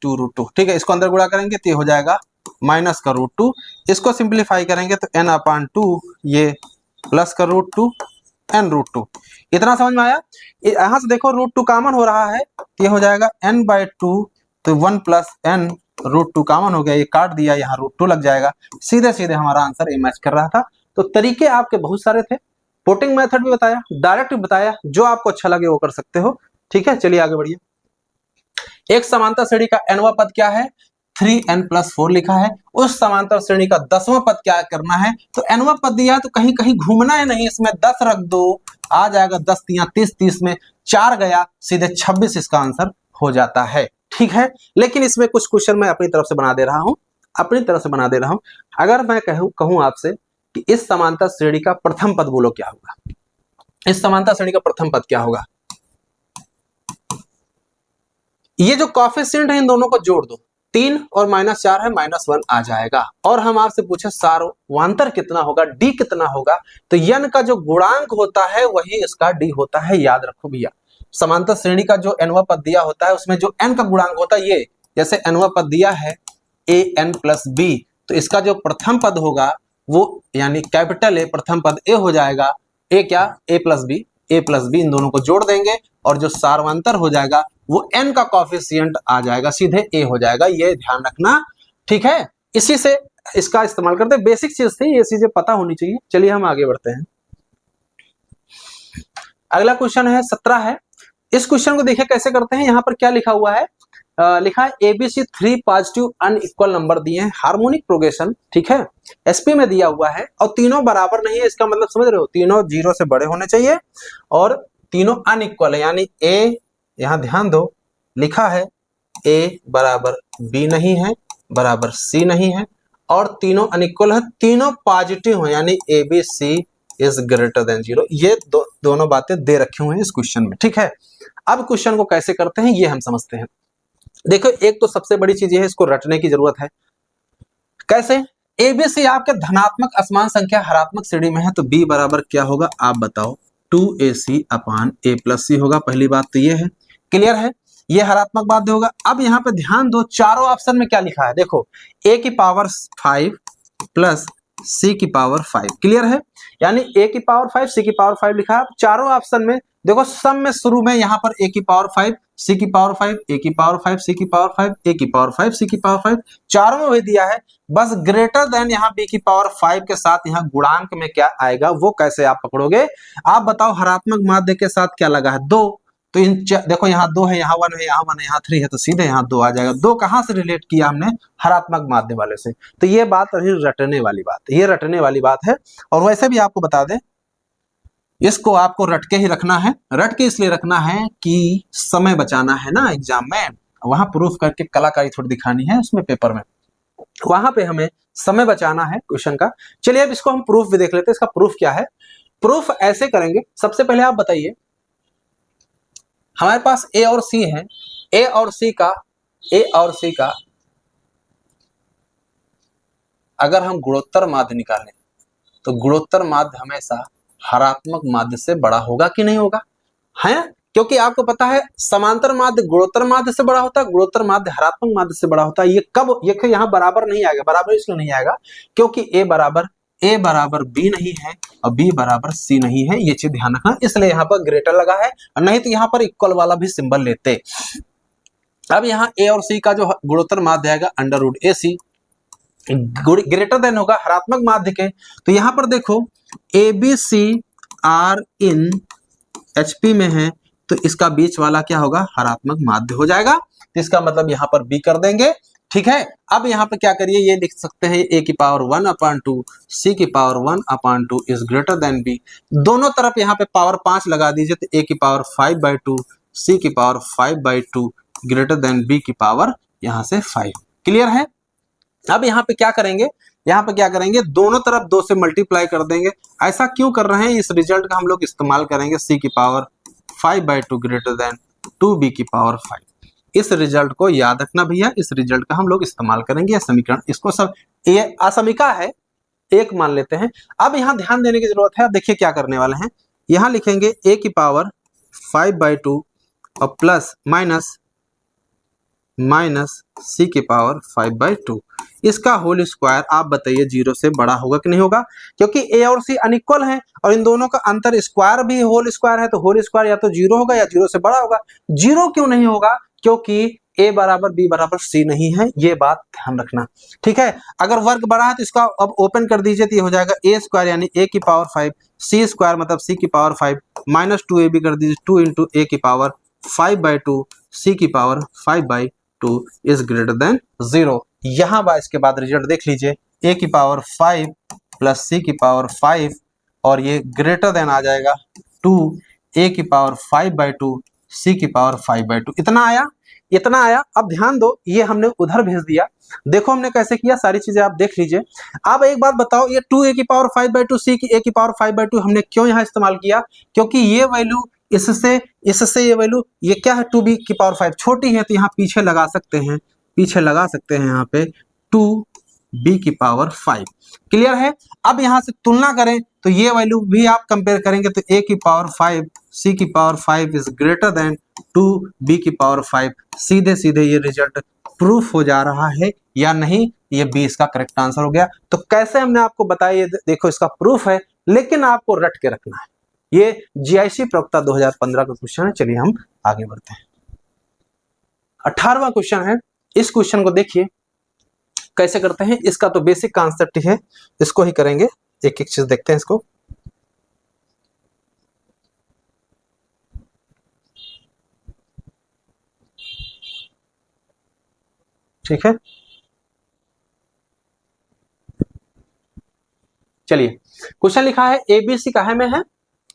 2√2, ठीक है। इसको अंदर गुणा करेंगे तो ये हो जाएगा माइनस का √2, इसको सिंप्लीफाई करेंगे तो n/2 ये प्लस का √2 n√2, इतना समझ में आया। यहां से देखो √2 कॉमन हो रहा है, ये हो जाएगा n/2, तो 1 प्लस n√2 कॉमन हो गया, ये काट दिया, यहाँ √2 लग जाएगा, सीधे सीधे हमारा आंसर ए मैच कर रहा था। तो तरीके आपके बहुत सारे थे, पुटिंग मेथड भी बताया, डायरेक्ट भी बताया, जो आपको अच्छा लगे वो कर सकते हो, ठीक है। चलिए आगे बढ़िए। एक समांतर श्रेणी का nवां पद क्या है, 3n+4 लिखा है, उस समांतर श्रेणी का 10वां पद क्या करना है, तो nवां पद दिया तो कहीं कहीं घूमना है नहीं, इसमें 10 रख दो, आ जाएगा 10 × 30, 30 में 4 गया, सीधे 26 इसका आंसर हो जाता है, ठीक है। लेकिन इसमें कुछ क्वेश्चन मैं अपनी तरफ से बना दे रहा हूं, अपनी तरफ से बना दे रहा हूं। अगर मैं कहूं आपसे कि इस समांतर श्रेणी का प्रथम पद बोलो क्या होगा, इस समांतर श्रेणी का प्रथम पद क्या होगा, ये जो कोएफिशिएंट है इन दोनों को जोड़ दो, 3 और -4 है, -1 आ जाएगा। और हम आपसे पूछे सार्ववांतर कितना होगा, डी कितना होगा, तो n का जो गुणांक होता है वही इसका डी होता है, याद रखो भैया। समांतर श्रेणी का जो nवां पद दिया होता है उसमें जो n का गुणांक होता है, ये जैसे nवां पद दिया है an+b, तो इसका जो प्रथम पद होगा वो यानी कैपिटल ए, प्रथम पद ए हो जाएगा, ए क्या a+b इन दोनों को जोड़ देंगे और जो सार्ववांतर हो जाएगा वो n का कोएफिशिएंट आ जाएगा, सीधे a हो जाएगा, ये ध्यान रखना, ठीक है। इसी से इसका इस्तेमाल करते, बेसिक चीज थी, ये चीजें पता होनी चाहिए। चलिए हम आगे बढ़ते हैं। अगला क्वेश्चन है 17 है। इस क्वेश्चन को देखिए कैसे करते हैं। यहाँ पर क्या लिखा हुआ है, लिखा है ABC 3 पॉजिटिव अनइक्वल नंबर दिए हैं, हार्मोनिक प्रोग्रेशन, ठीक है, SP में दिया हुआ है और तीनों बराबर नहीं है, इसका मतलब समझ रहे हो, तीनों 0 से बड़े होने चाहिए और तीनों अनइक्वल है, यानी A, यहां ध्यान दो, लिखा है A बराबर B नहीं है, बराबर C नहीं है, और तीनों अनइक्वल है, तीनों पॉजिटिव है, यानी ABC इज ग्रेटर देन 0। ये दोनों बातें दे रखी हुई हैं इस क्वेश्चन में, ठीक है। अब क्वेश्चन को कैसे करते हैं ये हम समझते हैं। देखो एक तो सबसे बड़ी चीज ये है, इसको रटने की जरूरत है। कैसे, ABC आपके धनात्मक असमान संख्या हरात्मक श्रेणी में है, तो B बराबर क्या होगा आप बताओ, 2AC अपान A+C होगा। पहली बात तो ये है, क्लियर है, ये हरात्मक बात होगा। अब यहाँ पे ध्यान दो, चारों ऑप्शन में क्या लिखा है, देखो A की पावर 5 प्लस C की पावर 5, क्लियर है, यानी A की पावर 5 C की पावर 5 लिखा है। चारों ऑप्शन में देखो सम में शुरू में यहाँ पर a की पावर 5, c की पावर 5, a की पावर 5, c की पावर 5, a की पावर 5, c की पावर 5, चारों में वही दिया है, बस ग्रेटर देन यहाँ b की पावर 5 के साथ यहाँ गुणांक में क्या आएगा वो कैसे आप पकड़ोगे। आप बताओ हरात्मक माध्य के साथ क्या लगा है 2, तो देखो यहाँ 2 है, यहाँ 1 है, यहाँ 1 है, यहाँ 3 है, तो सीधे यहाँ 2 आ जाएगा। 2 कहाँ से रिलेट किया हमने, हरात्मक माध्य वाले से। तो ये बात रही रटने वाली बात, ये रटने वाली बात है। और वैसे भी आपको बता दें, इसको आपको रट के ही रखना है। रट के इसलिए रखना है कि समय बचाना है ना एग्जाम में, वहां प्रूफ करके कलाकारी थोड़ी दिखानी है उसमें पेपर में, वहां पे हमें समय बचाना है क्वेश्चन का। चलिए अब इसको हम प्रूफ भी देख लेते हैं। इसका प्रूफ क्या है, प्रूफ ऐसे करेंगे। सबसे पहले आप बताइए, हमारे पास ए और सी है, ए और सी का अगर हम गुणोत्तर माध्य निकालें तो गुणोत्तर माध्य हमेशा हरात्मक माध्य से बड़ा होगा कि नहीं होगा, है? क्योंकि आपको पता है समांतर माध्य गुणोत्तर माध्य से बड़ा होता है, गुणोत्तर माध्य हरात्मक माध्य से बड़ा होता है। ये कब, ये यहाँ बराबर नहीं आएगा, बराबर इसलिए नहीं आएगा क्योंकि a बराबर b नहीं है और b बराबर c नहीं है, ये चीज ध्यान रखना, इसलिए यहाँ पर ग्रेटर लगा है, नहीं तो यहाँ पर इक्वल वाला भी सिंबल लेते। अब यहाँ a और c का जो गुणोत्तर माध्य आएगा under root AC, greater than होगा हरात्मक माध्य के। तो यहाँ पर देखो ABC आर इन HP में है, तो इसका बीच वाला क्या होगा, हरात्मक माध्य हो जाएगा। तो इसका मतलब यहाँ पर B कर देंगे, ठीक है। अब यहाँ पे क्या करिए, ये लिख सकते हैं a की पावर 1/2 c की power 1/2 is greater than b। दोनों तरफ यहाँ पे पावर 5 लगा दीजिए, तो a की पावर 5/2 c की पावर 5/2 ग्रेटर देन b की पावर यहाँ से 5। क्लियर है। अब यहाँ पे क्या करेंगे, यहाँ पे क्या करेंगे, दोनों तरफ 2 से मल्टीप्लाई कर देंगे। ऐसा क्यों कर रहे हैं, इस रिजल्ट का हम लोग इस्तेमाल करेंगे, c की पावर 5/2 ग्रेटर देन 2b की पावर 5। इस रिजल्ट को याद रखना भैया, इस रिजल्ट का हम लोग इस्तेमाल करेंगे। समीकरण, इसको सब ये असमिका है, एक मान लेते हैं। अब यहाँ ध्यान देने की जरूरत है। देखिए क्या करने वाले हैं, यहाँ लिखेंगे a की पावर 5/2 और प्लस माइनस c की पावर 5/2, इसका होल स्क्वायर। आप बताइए 0 से बड़ा होगा कि नहीं होगा, क्योंकि a और c अनइक्वल हैं और इन दोनों का अंतर स्क्वायर भी होल स्क्वायर है, तो होल स्क्वायर या तो 0 होगा या 0 से बड़ा होगा। 0 क्यों नहीं होगा, क्योंकि a बराबर b बराबर c नहीं है, ये बात ध्यान रखना, ठीक है। अगर वर्ग बड़ा है तो इसका अब ओपन कर दीजिए, तो ये हो जाएगा a स्क्वायर यानी a की पावर 5, c स्क्वायर मतलब c की पावर 5 माइनस 2ab कर दीजिए, 2 इंटू a की पावर 5/2 c की पावर 5/2 इज ग्रेटर देन 0। यहाँ बात, इसके बाद रिजल्ट देख लीजिए, a की पावर 5 प्लस c की पावर 5 और ये ग्रेटर देन आ जाएगा 2 a की पावर 5/2 c की पावर 5/2। इतना आया। अब ध्यान दो, ये हमने उधर भेज दिया। देखो हमने कैसे किया, सारी चीजें आप देख लीजिए। अब एक बात बताओ, ये 2a की पावर 5/2 c की a की पावर 5/2 हमने क्यों यहाँ इस्तेमाल किया, क्योंकि ये वैल्यू इससे ये वैल्यू, ये क्या है 2b की पावर 5 छोटी है, तो यहाँ पीछे लगा सकते हैं यहाँ पे 2b की पावर 5। क्लियर है। अब यहाँ से तुलना करें तो ये वैल्यू भी आप कंपेयर करेंगे, तो a की पावर 5 c की power 5 is greater than 2b की पावर 5। सीधे ये रिजल्ट प्रूफ हो जा रहा है या नहीं, ये b इसका करेक्ट आंसर हो गया। तो कैसे हमने आपको बताया, ये देखो इसका प्रूफ है, लेकिन आपको रट के रखना है। ये जीआईसी प्रवक्ता 2015 का क्वेश्चन है। चलिए हम आगे बढ़ते हैं। 18वां क्वेश्चन है। इस क्वेश्चन को देखिए कैसे करते हैं, इसका तो बेसिक कॉन्सेप्ट ही है, इसको ही करेंगे, एक एक चीज देखते हैं इसको। ठीक है, चलिए क्वेश्चन लिखा है एबीसी कहाँ में है,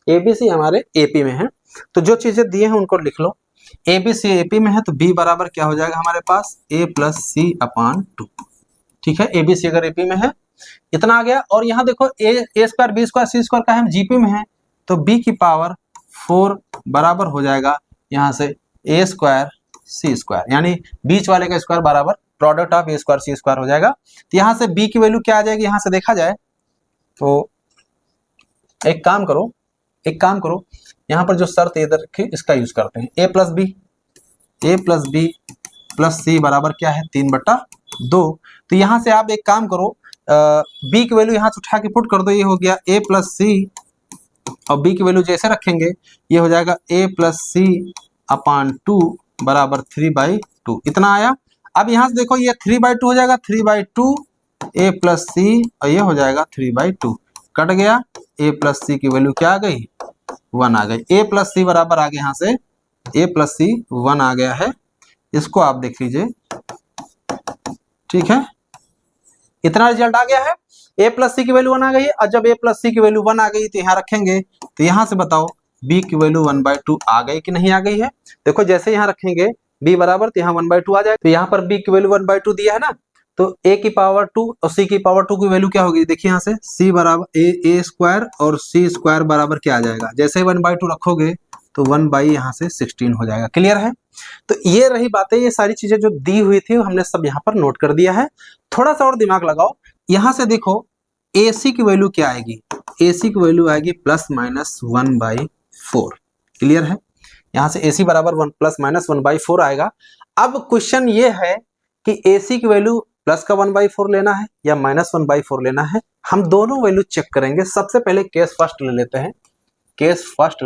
एबीसी हमारे एपी में है। तो जो चीजें दिए हैं उनको लिख लो। एबीसी एपी में है तो बी बराबर क्या हो जाएगा हमारे पास, a प्लस सी अपान 2। ठीक है, एबीसी अगर एपी में है, इतना आ गया। और यहाँ देखो ए square B square C square का हम जीपी में है, तो b की पावर 4 बराबर हो जाएगा यहाँ से a स्क्वायर सी स्क्वायर, यानी बीच वाले का स्क्वायर बराबर product of a square C square हो जाएगा। तो यहाँ से b की वैल्यू क्या आ जाएगी, यहाँ से देखा जाए तो एक काम करो, यहाँ पर जो शर्त इधर रखी इसका यूज करते हैं। a प्लस बी प्लस सी बराबर क्या है 3/2। तो यहाँ से आप एक काम करो, b की वैल्यू यहाँ से उठा के पुट कर दो, ये हो गया a प्लस सी और b की वैल्यू जैसे रखेंगे ये हो जाएगा a+c/2 बराबर 3/2 इतना आया। अब यहाँ से देखो ये 3/2 हो जाएगा 3/2 a+c और ये हो जाएगा 3/2 कट गया। a+c की वैल्यू क्या आ गई 1 आ गई। a+c बराबर आ गया यहाँ से a+c 1 आ गया है। इसको आप देख लीजिए ठीक है इतना रिजल्ट आ गया है। a+c की वैल्यू 1 आ गई है और जब a+c की वैल्यू 1 आ गई तो यहाँ रखेंगे तो यहाँ से बताओ b की वैल्यू 1/2 आ गई कि नहीं आ गई है। देखो जैसे यहाँ रखेंगे b बराबर तो यहाँ 1/2 आ जाए तो यहाँ पर b की वैल्यू 1/2 दिया है ना तो a की पावर 2 और c की पावर 2 की वैल्यू क्या होगी देखिए यहाँ से c बराबर a स्क्वायर और c स्क्वायर बराबर क्या आ जाएगा जैसे 1/2 रखोगे तो 1 यहाँ से 16 हो जाएगा। क्लियर है। तो ये रही बातें ये सारी चीजें जो दी हुई थी हमने सब यहाँ पर नोट कर दिया है। थोड़ा सा और दिमाग लगाओ यहाँ से देखो AC की वैल्यू क्या आएगी AC की वैल्यू आएगी +-1/4। क्लियर है। यहाँ से AC बराबर +-1/4 आएगा। अब क्वेश्चन ये है कि AC की वैल्यू प्लस का 1/4 लेना है या -1/4 लेना है। हम दोनों वैल्यू चेक करेंगे। सबसे पहले केस फर्स्ट ले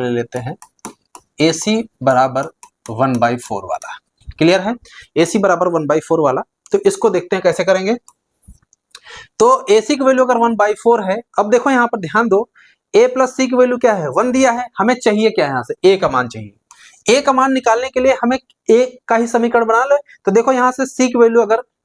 लेते हैं AC बराबर 1/4 वाला। क्लियर है। AC बराबर 1/4 वाला तो इसको देखते हैं कैसे करेंगे। तो AC की वैल्यू अगर 1/4 है अब देखो यहाँ पर ध्यान दो a+c की वैल्यू क्या है 1 दिया है। हमें चाहिए क्या है यहाँ से a का मान चाहिए। a का मान निकालने के लिए हमें a का ही समीकरण बना ले। तो देखो यहाँ से c की वैल्यू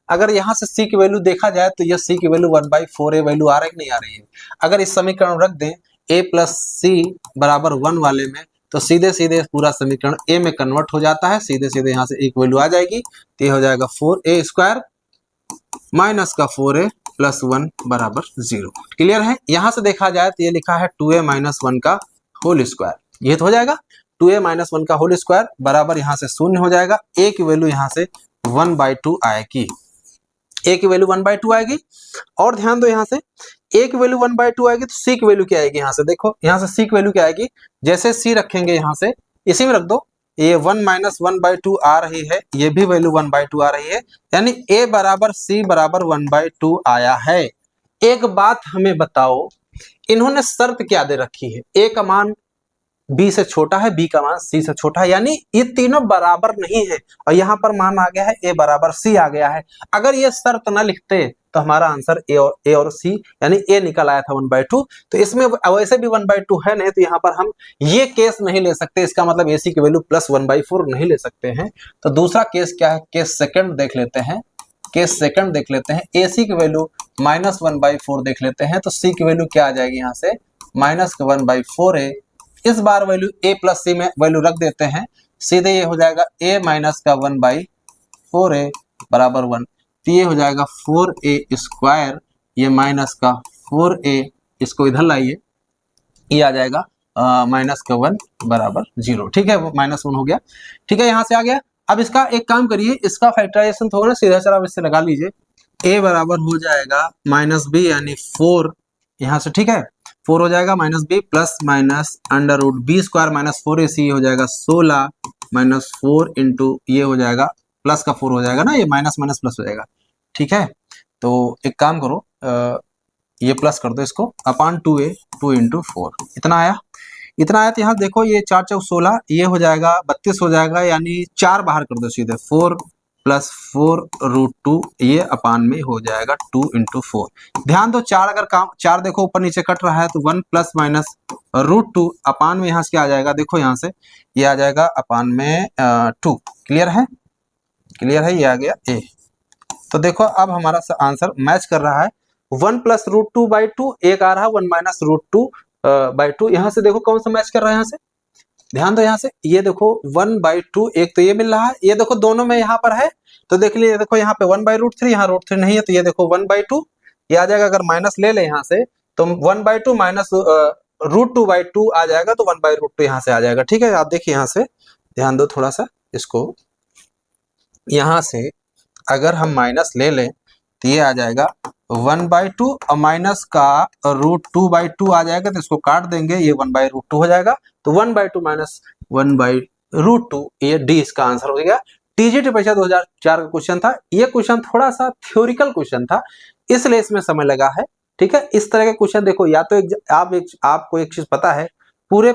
अगर यहाँ से c की वैल्यू देखा जाए तो ये c की वैल्यू 1/4 वैल्यू आ रही है कि नहीं आ रही है। अगर इस समीकरण रख दें a+c बराबर 1 वाले में तो सीधे सीधे पूरा समीकरण a में कन्वर्ट हो जाता है। सीधे सीधे यहाँ से एक वैल्यू आ जाएगी तो ये हो जाएगा 4a² माइनस का 4a + 1 बराबर 0। क्लियर है। यहां से देखा जाए तो ये लिखा है 2a - 1 का होल स्क्वायर। ये तो हो जाएगा 2a - 1 का होल स्क्वायर बराबर यहाँ से 0 हो जाएगा। a की वैल्यू यहाँ से 1/2 आएगी। a की वैल्यू 1/2 आएगी। और ध्यान दो यहाँ से a की वैल्यू 1/2 आएगी तो c की वैल्यू क्या आएगी। यहाँ से देखो यहाँ से c की वैल्यू क्या आएगी। जैसे c रखेंगे यहाँ से इसी में रख दो ये 1 - 1/2 आ रही है ये भी वैल्यू 1/2 आ रही है यानी a बराबर c बराबर 1/2 आया है। एक बात हमें बताओ इन्होंने शर्त क्या दे रखी है a का मान b से छोटा है b का मान c से छोटा है यानी ये तीनों बराबर नहीं है और यहाँ पर मान आ गया है a बराबर c आ गया है। अगर ये शर्त ना लिखते तो हमारा आंसर a और c यानी a निकल आया था 1/2। तो इसमें वैसे भी 1/2 है नहीं तो यहाँ पर हम ये केस नहीं ले सकते। इसका मतलब AC की वैल्यू +1/4 नहीं ले सकते हैं। तो दूसरा केस क्या है केस सेकंड देख लेते हैं। AC की वैल्यू -1/4 देख लेते हैं तो C की वैल्यू क्या आ जाएगी यहाँ से -1/4a। इस बार वैल्यू a+c में वैल्यू रख देते हैं सीधे ये हो जाएगा a - 1/4a बराबर 1 तो ये हो जाएगा 4a² ये माइनस का 4a इसको इधर लाइए ये आ जाएगा -1 बराबर 0। ठीक है वो -1 हो गया। ठीक है यहाँ से आ गया। अब इसका एक काम करिए इसका फैक्टराइजेशन तो होगा ना सीधा चला इससे लगा लीजिए a बराबर हो जाएगा -b यानी 4 यहाँ से। ठीक है 4 हो जाएगा -b +-√b² - 4ac हो जाएगा 16 -4 इंटू ये हो जाएगा प्लस का 4 हो जाएगा ना ये माइनस माइनस प्लस हो जाएगा। ठीक है तो एक काम करो ये प्लस कर दो इसको अपान 2a 2 × 4 इतना आया तो यहाँ देखो ये 4 × 16 ये हो जाएगा 32 हो जाएगा यानी 4 बाहर कर दो सीधे 4 + 4√2 ये अपान में हो जाएगा 2 × 4। ध्यान दो 4 अगर काम 4 देखो ऊपर नीचे कट रहा है तो 1 +-√2 अपान में यहाँ से क्या आ जाएगा देखो यहाँ से ये आ जाएगा अपान में 2। क्लियर है ये आ गया a। तो देखो अब हमारा आंसर मैच कर रहा है 1 + √2/2 एक आ रहा है 1 - √2/2 यहाँ से देखो कौन सा मैच कर रहा है। यहाँ से ध्यान दो यहाँ से ये देखो 1/2 एक तो ये मिल रहा है ये देखो दोनों में यहाँ पर है तो देख लीजिए देखो यहाँ पे 1/√3 यहाँ √3 नहीं है तो ये देखो 1/2 ये आ जाएगा। अगर माइनस ले ले यहाँ से तो 1/2 माइनस √2/2 आ जाएगा तो 1/√2 यहाँ से आ जाएगा। ठीक है आप देखिए यहाँ से ध्यान दो थोड़ा सा इसको यहाँ से अगर हम माइनस ले लें तो ये आ जाएगा 1/2 और माइनस का √2/2 आ जाएगा तो इसको काट देंगे ये 1/√2 हो जाएगा तो 1/2 माइनस 1/√2 ये डी इसका आंसर हो गया। टीजीटी परीक्षा 2004 का क्वेश्चन था। ये क्वेश्चन थोड़ा सा थ्योरिकल क्वेश्चन था इसलिए इसमें समय लगा है। ठीक है इस तरह के क्वेश्चन देखो या तो आपको एक चीज पता है पूरे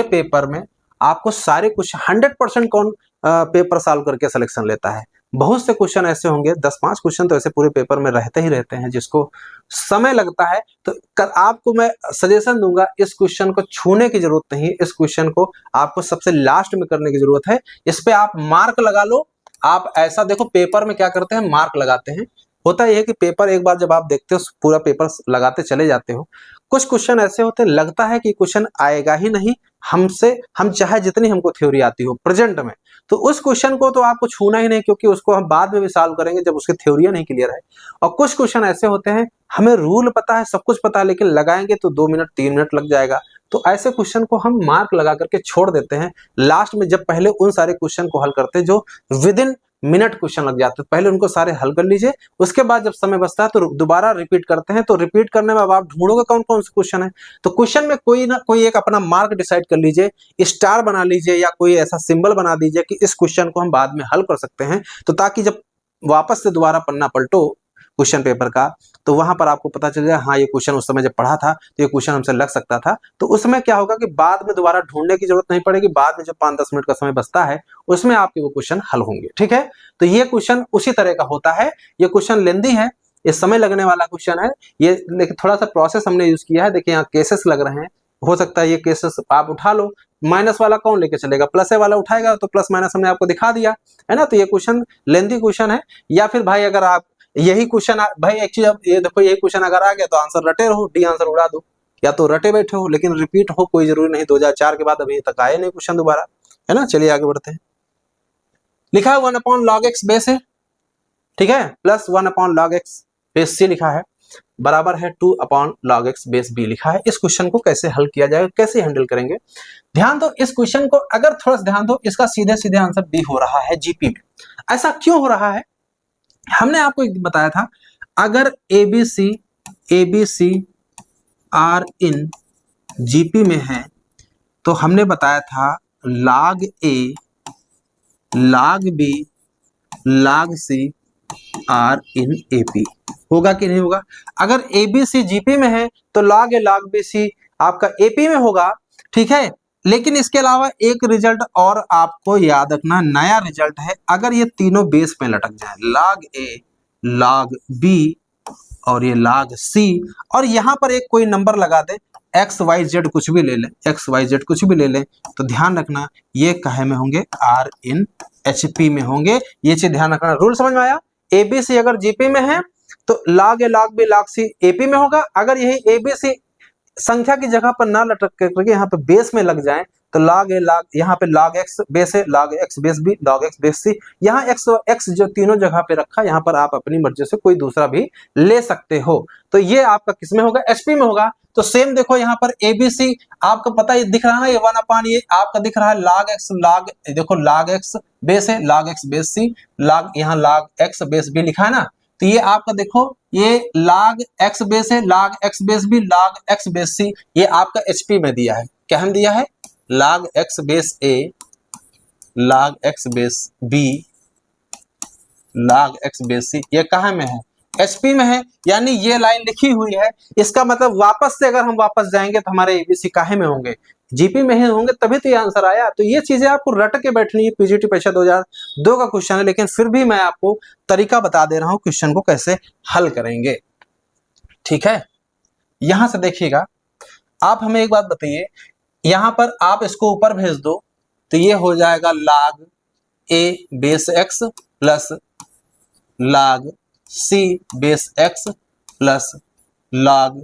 पेपर में आपको सारे क्वेश्चन 100% कौन पेपर सॉल्व करके सिलेक्शन लेता है। बहुत से क्वेश्चन ऐसे होंगे, 10-5 क्वेश्चन तो ऐसे पूरे पेपर में रहते ही रहते हैं जिसको समय लगता है। तो आपको मैं सजेशन दूंगा, इस क्वेश्चन को छूने की जरूरत नहीं, इस क्वेश्चन को आपको सबसे लास्ट में करने की जरूरत है। इस पे आप मार्क लगा लो। आप ऐसा देखो, पेपर में क्या करते हैं, मार्क लगाते हैं। होता यह है कि पेपर एक बार जब आप देखते हो, पूरा पेपर लगाते चले जाते हो, कुछ क्वेश्चन ऐसे होते हैं लगता है कि क्वेश्चन आएगा ही नहीं हमसे, हम चाहे जितनी हमको थ्योरी आती हो प्रेजेंट में, तो उस क्वेश्चन को तो आपको छूना ही नहीं, क्योंकि उसको हम बाद में भी सॉल्व करेंगे जब उसकी थ्योरियां नहीं क्लियर है। और कुछ क्वेश्चन ऐसे होते हैं हमें रूल पता है, सब कुछ पता है, लेकिन लगाएंगे तो 2 मिनट 3 मिनट लग जाएगा। तो ऐसे क्वेश्चन को हम मार्क लगा करके छोड़ देते हैं लास्ट में, जब पहले उन सारे क्वेश्चन को हल करते हैं जो विद इन मिनट क्वेश्चन लग जाते हैं, पहले उनको सारे हल कर लीजिए। उसके बाद जब समय बचता है तो दोबारा रिपीट करते हैं। तो रिपीट करने में अब आप ढूंढोगे कौन कौन से क्वेश्चन है, तो क्वेश्चन में कोई ना कोई एक अपना मार्क डिसाइड कर लीजिए, स्टार बना लीजिए या कोई ऐसा सिंबल बना दीजिए कि इस क्वेश्चन को हम बाद में हल कर सकते हैं। तो ताकि जब वापस से दोबारा पन्ना पलटो क्वेश्चन पेपर का, तो वहां पर आपको पता चल जाए हाँ ये क्वेश्चन उस समय जब पढ़ा था तो ये क्वेश्चन हमसे लग सकता था। तो उसमें क्या होगा कि बाद में दोबारा ढूंढने की जरूरत नहीं पड़ेगी, बाद में जो 5-10 मिनट का समय बचता है उसमें आपके वो क्वेश्चन हल होंगे। ठीक है, तो ये क्वेश्चन उसी तरह का होता है। ये क्वेश्चन लेंदी है, ये समय लगने वाला क्वेश्चन है ये, लेकिन थोड़ा सा प्रोसेस हमने यूज किया है। देखिए यहाँ केसेस लग रहे हैं, हो सकता है ये केसेस आप उठा लो। माइनस वाला कौन लेके चलेगा, प्लस वाला उठाएगा, तो प्लस माइनस हमने आपको दिखा दिया है ना। तो ये क्वेश्चन लेंदी क्वेश्चन है। या फिर भाई अगर आप यही क्वेश्चन भाई एक चीज, अब ये देखो यही क्वेश्चन अगर आ गया तो आंसर रटे रहो, डी आंसर उड़ा दो, या तो रटे बैठे हो, लेकिन रिपीट हो कोई जरूरी नहीं। 2004 के बाद अभी तक आए नहीं क्वेश्चन दोबारा, है ना। चलिए आगे बढ़ते हैं। लिखा है 1/log x बेस है, ठीक है, plus 1/log x base c लिखा है, बराबर है 2/log x बेस b लिखा है। इस क्वेश्चन को कैसे हल किया जाएगा, कैसे हैंडल करेंगे, ध्यान दो इस क्वेश्चन को। अगर थोड़ा सा ध्यान दो, इसका सीधे सीधे आंसर बी हो रहा है जीपी में। ऐसा क्यों हो रहा है, हमने आपको एक बताया था, अगर एबीसी आर इन जीपी में है तो हमने बताया था log a log b log c are in AP, होगा कि नहीं होगा। अगर एबीसी जीपी में है तो log a log b c आपका एपी में होगा, ठीक है। लेकिन इसके अलावा एक रिजल्ट और आपको याद रखना, नया रिजल्ट है, अगर ये तीनों बेस में लटक जाए, log a log b और ये log c, और यहां पर एक कोई नंबर लगा दे, एक्स वाई जेड कुछ भी ले लें, एक्स वाई जेड कुछ भी ले लें, तो ध्यान रखना ये काहे में होंगे, आर इन एचपी में होंगे। ये चीज ध्यान रखना, रूल समझ में आया। एबीसी अगर जीपी में है तो log a log b log c AP में होगा। अगर यही एबीसी संख्या की जगह पर ना लटक करके यहाँ पे बेस में लग जाए तो log a log, यहाँ पे log x बेस है, log x base b log x base c, यहाँ x जो तीनों जगह पे रखा, यहाँ पर आप अपनी मर्जी से कोई दूसरा भी ले सकते हो। तो ये आपका किस में होगा, एचपी में होगा। तो सेम देखो यहाँ पर एबीसी आपको पता है दिख रहा है ना, ये 1/, ये आपका दिख रहा है log x log, देखो log x बेस है, log x base c, log यहाँ log x बेस b लिखा है ना। तो ये आपका देखो ये log x बेस है, log x base b log x base c, ये आपका एचपी में दिया है। क्या हम दिया है, log x base a log x base b log x base c, ये कहाँ में है, एचपी में है। यानी ये लाइन लिखी हुई है, इसका मतलब वापस से अगर हम वापस जाएंगे तो हमारे एबीसी काहे में होंगे, जीपी में ही होंगे, तभी तो ये आंसर आया। तो ये चीजें आपको रट के बैठनी है, पीजीटी परीक्षा 2002 का क्वेश्चन है, लेकिन फिर भी मैं आपको तरीका बता दे रहा हूं क्वेश्चन को कैसे हल करेंगे। ठीक है, यहां से देखिएगा, आप हमें एक बात बताइए, यहां पर आप इसको ऊपर भेज दो तो ये हो जाएगा log a base x plus log c base x plus log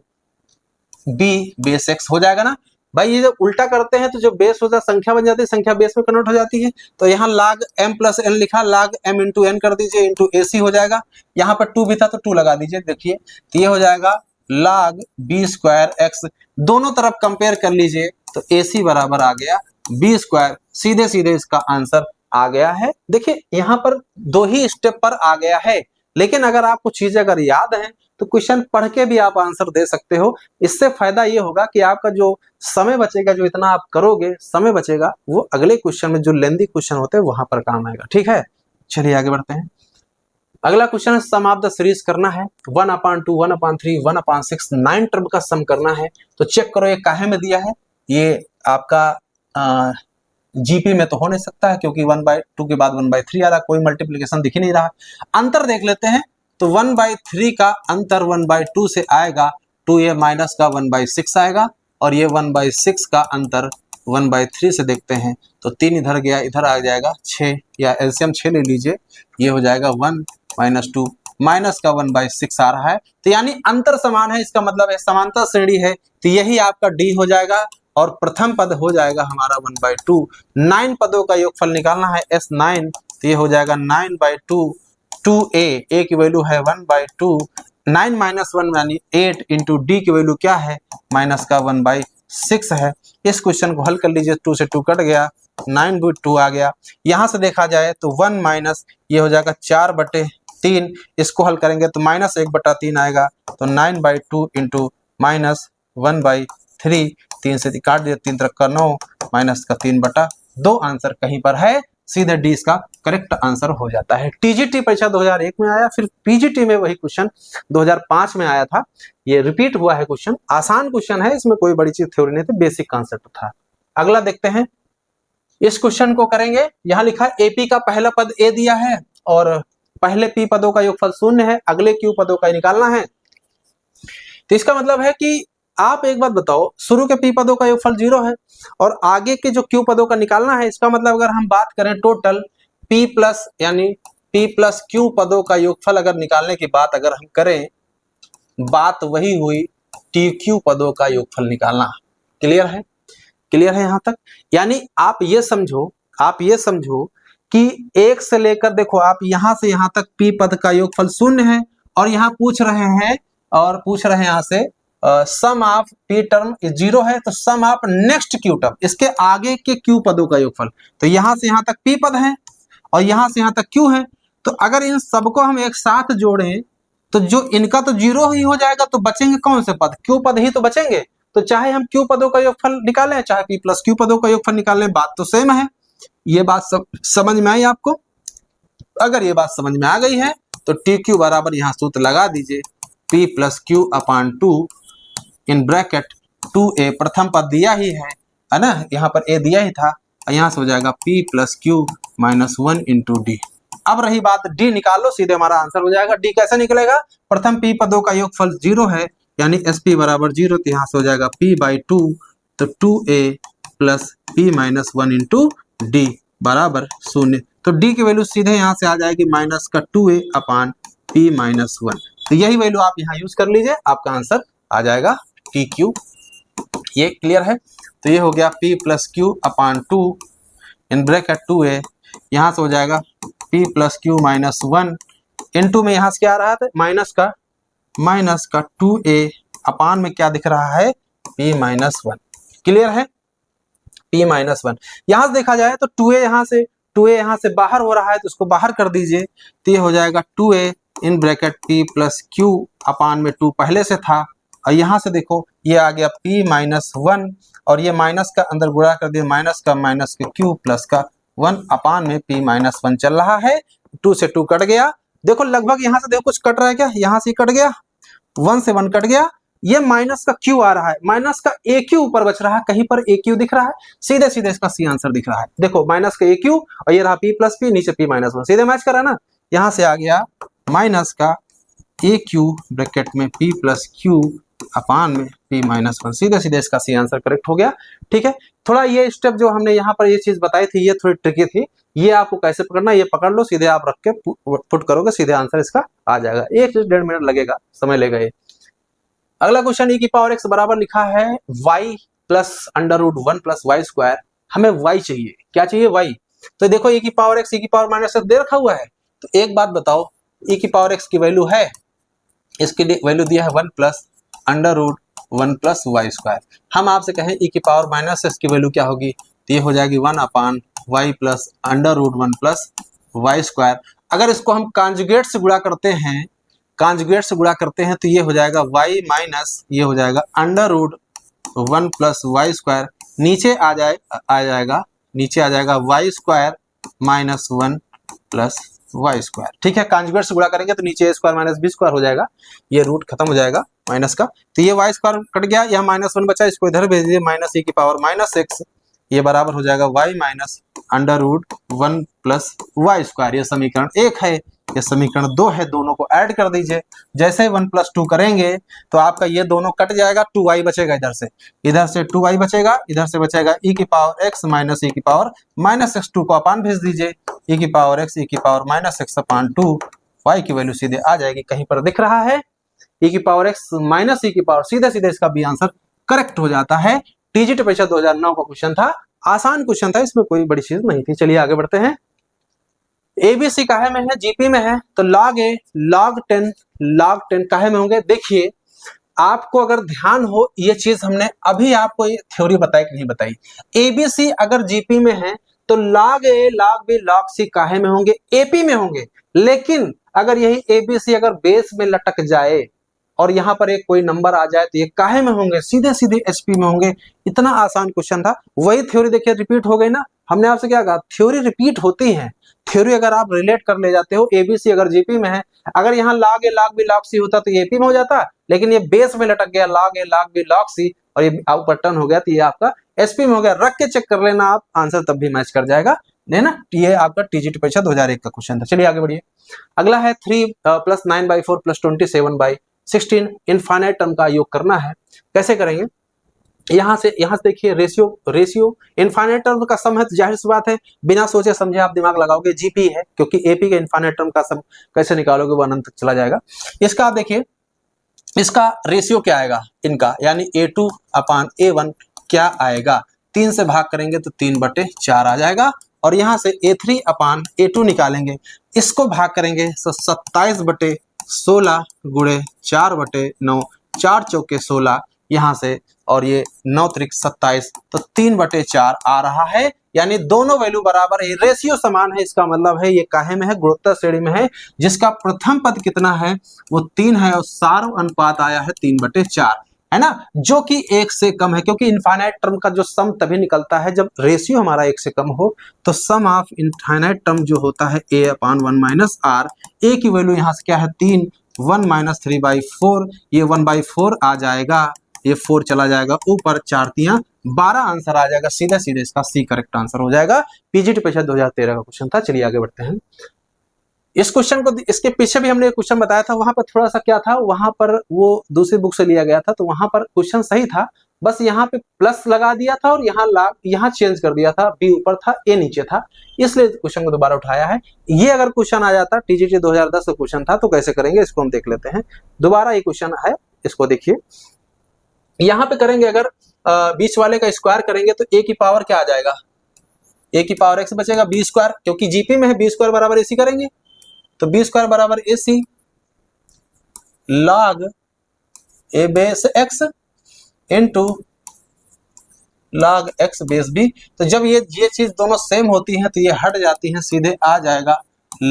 b base x हो जाएगा ना। भाई ये जब उल्टा करते हैं तो जो बेस होता है संख्या बन जाती है, संख्या बेस में कन्वर्ट हो जाती है। तो यहाँ log m प्लस n लिखा, log m इंटू n कर दीजिए, इंटू ac हो जाएगा। यहाँ पर 2 भी था तो 2 लगा दीजिए, देखिए तो ये हो जाएगा log b स्क्वायर x, दोनों तरफ कंपेयर कर लीजिए तो ac बराबर आ गया b स्क्वायर, सीधे सीधे इसका आंसर आ गया है। देखिए यहाँ पर 2 ही स्टेप पर आ गया है, लेकिन अगर आपको चीजें अगर याद हैं तो क्वेश्चन पढ़ के भी आप आंसर दे सकते हो। इससे फायदा ये होगा कि आपका जो समय बचेगा, जो इतना आप करोगे समय बचेगा, वो अगले क्वेश्चन में जो लेंदी क्वेश्चन होते हैं वहां पर काम आएगा। ठीक है, चलिए आगे बढ़ते हैं। अगला क्वेश्चन है सम ऑफ द सीरीज करना है, 1/2 1/3 1/6 9 टर्म का सम करना है। तो चेक करो ये काहे में दिया है, ये आपका जीपी में तो हो नहीं सकता है क्योंकि 1/2 के बाद 1/3 आ रहा, कोई मल्टीप्लीकेशन दिख ही नहीं रहा। अंतर देख लेते हैं, तो 1/3 का अंतर 1/2 से आएगा, 2a माइनस का 1/6 आएगा, और ये 1/6 का अंतर 1/3 से देखते हैं तो 3 इधर गया, इधर आ जाएगा 6, या एलसीएम 6 ले लीजिए, ये हो जाएगा 1 - 2 माइनस का 1/6 आ रहा है। तो यानी अंतर समान है, इसका मतलब है समांतर श्रेणी है, तो यही आपका डी हो जाएगा, और प्रथम पद हो जाएगा हमारा 1/2। 9 पदों का योगफल निकालना है S9, तो ये हो जाएगा 9/2, 2a, a की वैल्यू है 1/2, 9 - 1 यानी 8 इंटू डी की वैल्यू क्या है, माइनस का 1/6 है। इस क्वेश्चन को हल कर लीजिए, 2 से 2 कट गया, 9/2 आ गया। यहाँ से देखा जाए तो 1 माइनस ये हो जाएगा 4/3, इसको हल करेंगे तो -1/3 आएगा, तो 9/2 इंटू माइनस 1/3, 3 से काट दिया, 3 तरह का 9 माइनस का 3/2 आंसर कहीं पर है, सीधे डी इसका करेक्ट आंसर हो जाता है। टीजीटी परीक्षा 2001 में आया, फिर पीजीटी में वही क्वेश्चन 2005 में आया था, ये रिपीट हुआ है क्वेश्चन। आसान क्वेश्चन है, इसमें कोई बड़ी चीज थ्योरी नहीं थी, बेसिक कॉन्सेप्ट था। अगला देखते हैं, इस क्वेश्चन को करेंगे। यहाँ लिखा एपी का पहला पद ए दिया है और पहले पी पदों का योगफल 0 है, अगले क्यू पदों का निकालना है। तो इसका मतलब है कि आप एक बात बताओ, शुरू के पी पदों का योगफल 0 है और आगे के जो क्यू पदों का निकालना है, इसका मतलब अगर हम बात करें टोटल पी प्लस यानी पी प्लस क्यू पदों का योगफल अगर निकालने की बात अगर हम करें, बात वही हुई टी क्यू पदों का योगफल निकालना। क्लियर है? क्लियर है यहाँ तक? यानी आप ये समझो कि एक से लेकर देखो, आप यहां से यहां तक पी पद का योगफल 0 है, और यहाँ पूछ रहे हैं यहाँ से सम ऑफ पी टर्म 0 है, तो सम ऑफ नेक्स्ट क्यू टर्म, इसके आगे के क्यू पदों का योगफल। तो यहां से यहां तक पी पद है और यहां से यहां तक क्यू है, तो अगर इन सबको हम एक साथ जोड़ें तो जो इनका तो 0 ही हो जाएगा, तो बचेंगे कौन से पद? क्यू पद ही तो बचेंगे। तो चाहे हम क्यू पदों का योगफल निकालें, चाहे पी प्लस क्यू पदों का योगफल निकालें, बात तो सेम है। ये बात समझ में आई आपको? अगर ये बात समझ में आ गई है तो टी क्यू बराबर यहाँ सूत्र लगा दीजिए, P plus Q upon 2 in bracket 2a, प्रथम पद दिया ही है ना, यहाँ पर a दिया ही था, यहाँ से हो जाएगा p plus Q minus 1 into D. अब रही बात d निकालो, सीधे हमारा आंसर हो जाएगा। d कैसे निकलेगा? प्रथम p पदों का योगफल 0 है, यानी sp बराबर 0, तो यहाँ से हो जाएगा p/2, तो 2a plus p minus 1 into D बराबर 0। तो d की वैल्यू सीधे यहाँ से आ जाएगी माइनस का 2a अपॉन p माइनस 1। तो यही वैल्यू आप यहाँ यूज कर लीजिए, आपका आंसर आ जाएगा टी क्यू। ये क्लियर है? तो ये हो गया p plus Q upon 2 in bracket 2a, यहाँ से हो जाएगा p plus Q minus 1 into में यहाँ से क्या आ रहा था, माइनस का 2a अपॉन में क्या दिख रहा है, p माइनस 1। क्लियर है? p माइनस 1 यहाँ से देखा जाए तो 2a यहाँ से बाहर हो रहा है, तो उसको बाहर कर दीजिए, तो ये हो जाएगा 2a in bracket p plus Q upon में 2 पहले से था, और यहाँ से देखो ये आ गया p माइनस 1, और ये माइनस का अंदर गुणा कर दिया, माइनस का क्यू प्लस का 1 अपॉन में p माइनस 1 चल रहा है, 2 से 2 कट गया। देखो लगभग यहाँ से देखो कुछ कट रहा है क्या, यहाँ से कट गया, 1 से 1 कट गया, ये माइनस का क्यू आ रहा है, माइनस का ए क्यू ऊपर बच रहा है, कहीं पर ए क्यू दिख रहा है, सीधे सीधे इसका सी आंसर दिख रहा है। देखो माइनस का ए क्यू और ये रहा p प्लस p, नीचे p माइनस 1, सीधे मैच कर रहा है ना। यहाँ से आ गया माइनस का ए क्यू ब्रैकेट में p प्लस क्यू अपान में p माइनस 1, सीधे सीधे इसका सी आंसर करेक्ट हो गया। ठीक है, थोड़ा ये स्टेप जो हमने यहाँ पर ये चीज बताई थी, ये थोड़ी ट्रिकी थी, ये आपको कैसे पकड़ना, ये पकड़ लो, सीधे आप रख के पुट करोगे, सीधे आंसर इसका आ जाएगा। 1 से 1.5 मिनट लगेगा, समय लेगा ये। अगला क्वेश्चन e की पावर x बराबर लिखा है y plus under root 1 plus Y square. हमें y चाहिए, क्या चाहिए? y। तो देखो e की पावर x, e की पावर माइनस दे रखा हुआ है, तो एक बात बताओ, e की पावर x की वैल्यू है, इसकी वैल्यू दिया है 1 plus under root 1 plus Y square. हम आपसे कहें e की पावर माइनस x की वैल्यू क्या होगी, तो ये हो जाएगी 1 upon Y plus under root 1 plus Y square. अगर इसको हम कांजुगेट से गुणा करते हैं, तो ये हो जाएगा y माइनस, ये हो जाएगा under root 1 plus Y square, नीचे आ जाएगा y square minus 1 plus Y square. ठीक है, कांजुगेट से गुणा करेंगे तो नीचे a square minus b square हो जाएगा, ये रूट खत्म हो जाएगा, माइनस का, तो ये वाई स्क्वायर कट गया, यहाँ -1 बचा, इसको इधर भेज दीजिए, माइनस e की पावर -x, ये बराबर हो जाएगा y minus √1 plus Y square. ये समीकरण 1 है, ये समीकरण 2 है, दोनों को ऐड कर दीजिए। जैसे ही 1 + 2 करेंगे तो आपका ये दोनों कट जाएगा, 2y बचेगा, इधर से 2y बचेगा, इधर से बचेगा e की पावर x माइनस e की पावर -x, 2 को अपान भेज दीजिए, e की पावर x, e की पावर -x अपान 2, y की वैल्यू सीधे आ जाएगी, कहीं पर दिख रहा है e की पावर x माइनस e की पावर, सीधे सीधे इसका बी आंसर करेक्ट हो जाता है। टीजीटी परीक्षा 2009 का क्वेश्चन था, आसान क्वेश्चन था, इसमें कोई बड़ी चीज नहीं थी। चलिए आगे बढ़ते हैं। एबीसी काहे में है, जीपी में है, तो log a log 10 काहे में होंगे। देखिए आपको अगर ध्यान हो, ये चीज हमने अभी आपको ये थ्योरी बताई कि नहीं बताई। एबीसी अगर जीपी में है तो log a log b log c काहे में होंगे, एपी में होंगे। लेकिन अगर यही एबीसी अगर बेस में लटक जाए और यहाँ पर एक कोई नंबर आ जाए तो ये काहे में होंगे, सीधे सीधे एचपी में होंगे। इतना आसान क्वेश्चन था, वही थ्योरी देखिए रिपीट हो गई ना। हमने आपसे क्या कहा, थ्योरी रिपीट होती है, थ्योरी अगर आप रिलेट कर ले जाते हो, एबीसी अगर जीपी में है, अगर यहाँ log a log b log c होता तो ये एपी में हो जाता, लेकिन ये बेस में लटक गया log a log b log c और ये ऊपर टर्न हो गया तो ये आपका एसपी में हो गया। रख के चेक कर लेना आप, आंसर तब भी मैच कर जाएगा, है ना। ये आपका टीजीटी परीक्षा 2001 का क्वेश्चन था। चलिए आगे बढ़िए। अगला है 3 + 9/4 + 27/16 इनफाइनाइट टर्म का योग करना है। कैसे करेंगे, यहाँ से देखिए रेशियो इनफाइनाइट टर्म का सम है, तो जाहिर सी बात है बिना सोचे समझे आप दिमाग लगाओगे जीपी है, क्योंकि एपी के इनफाइनाइट टर्म का सम कैसे निकालोगे, वो अनंत तक चला जाएगा। इसका आप देखिए, इसका रेशियो क्या आएगा इनका, यानी A2/A1 क्या आएगा, 3 से भाग करेंगे तो 3/4 आ जाएगा, और यहाँ से A3/A2 निकालेंगे, इसको भाग करेंगे तो 27/16 गुणे 4/9, 4 चौके 16 यहाँ से, और ये 9 त्रिक 27, तो 3/4 आ रहा है, यानी दोनों वैल्यू बराबर है, रेशियो समान है। इसका मतलब है ये काहे में है, गुणोत्तर श्रेणी में है, जिसका प्रथम पद कितना है वो 3 है और सार अनुपात आया है 3/4, है ना, जो कि 1 से कम है, क्योंकि इनफाइनाइट टर्म का जो सम तभी निकलता है जब रेशियो हमारा 1 से कम हो। तो सम ऑफ इनफाइनाइट टर्म जो होता है A/1 - r, a की वैल्यू यहाँ से क्या है 3, 1 - 3/4, ये 1/4 आ जाएगा, ये 4 चला जाएगा ऊपर, 4 तियां 12 आंसर आ जाएगा, सीधे सीधे इसका सी करेक्ट आंसर हो जाएगा। पीजीटी परीक्षा 2013 का क्वेश्चन था। चलिए आगे बढ़ते हैं। इस क्वेश्चन को, इसके पीछे भी हमने एक क्वेश्चन बताया था, वहां पर थोड़ा सा क्या था, वहां पर वो दूसरी बुक से लिया गया था, तो वहां पर क्वेश्चन सही था, बस यहाँ पे प्लस लगा दिया था और यहाँ चेंज कर दिया था, बी ऊपर था ए नीचे था, इसलिए क्वेश्चन को दोबारा उठाया है। ये अगर क्वेश्चन आ जाता टीजीटी 2010 का क्वेश्चन था, तो कैसे करेंगे इसको हम देख लेते हैं। दोबारा ये क्वेश्चन है, इसको देखिए। यहाँ पे करेंगे अगर बीच वाले का स्क्वायर करेंगे तो ए की पावर क्या आ जाएगा, ए की पावर एक्स बचेगा, बी स्क्वायर, क्योंकि जीपी में है, बी स्क्वायर बराबर एसी करेंगे, तो बी स्क्वायर बराबर AC log a base x into log x base b. तो जब ये चीज दोनों सेम होती हैं तो ये हट जाती हैं, सीधे आ जाएगा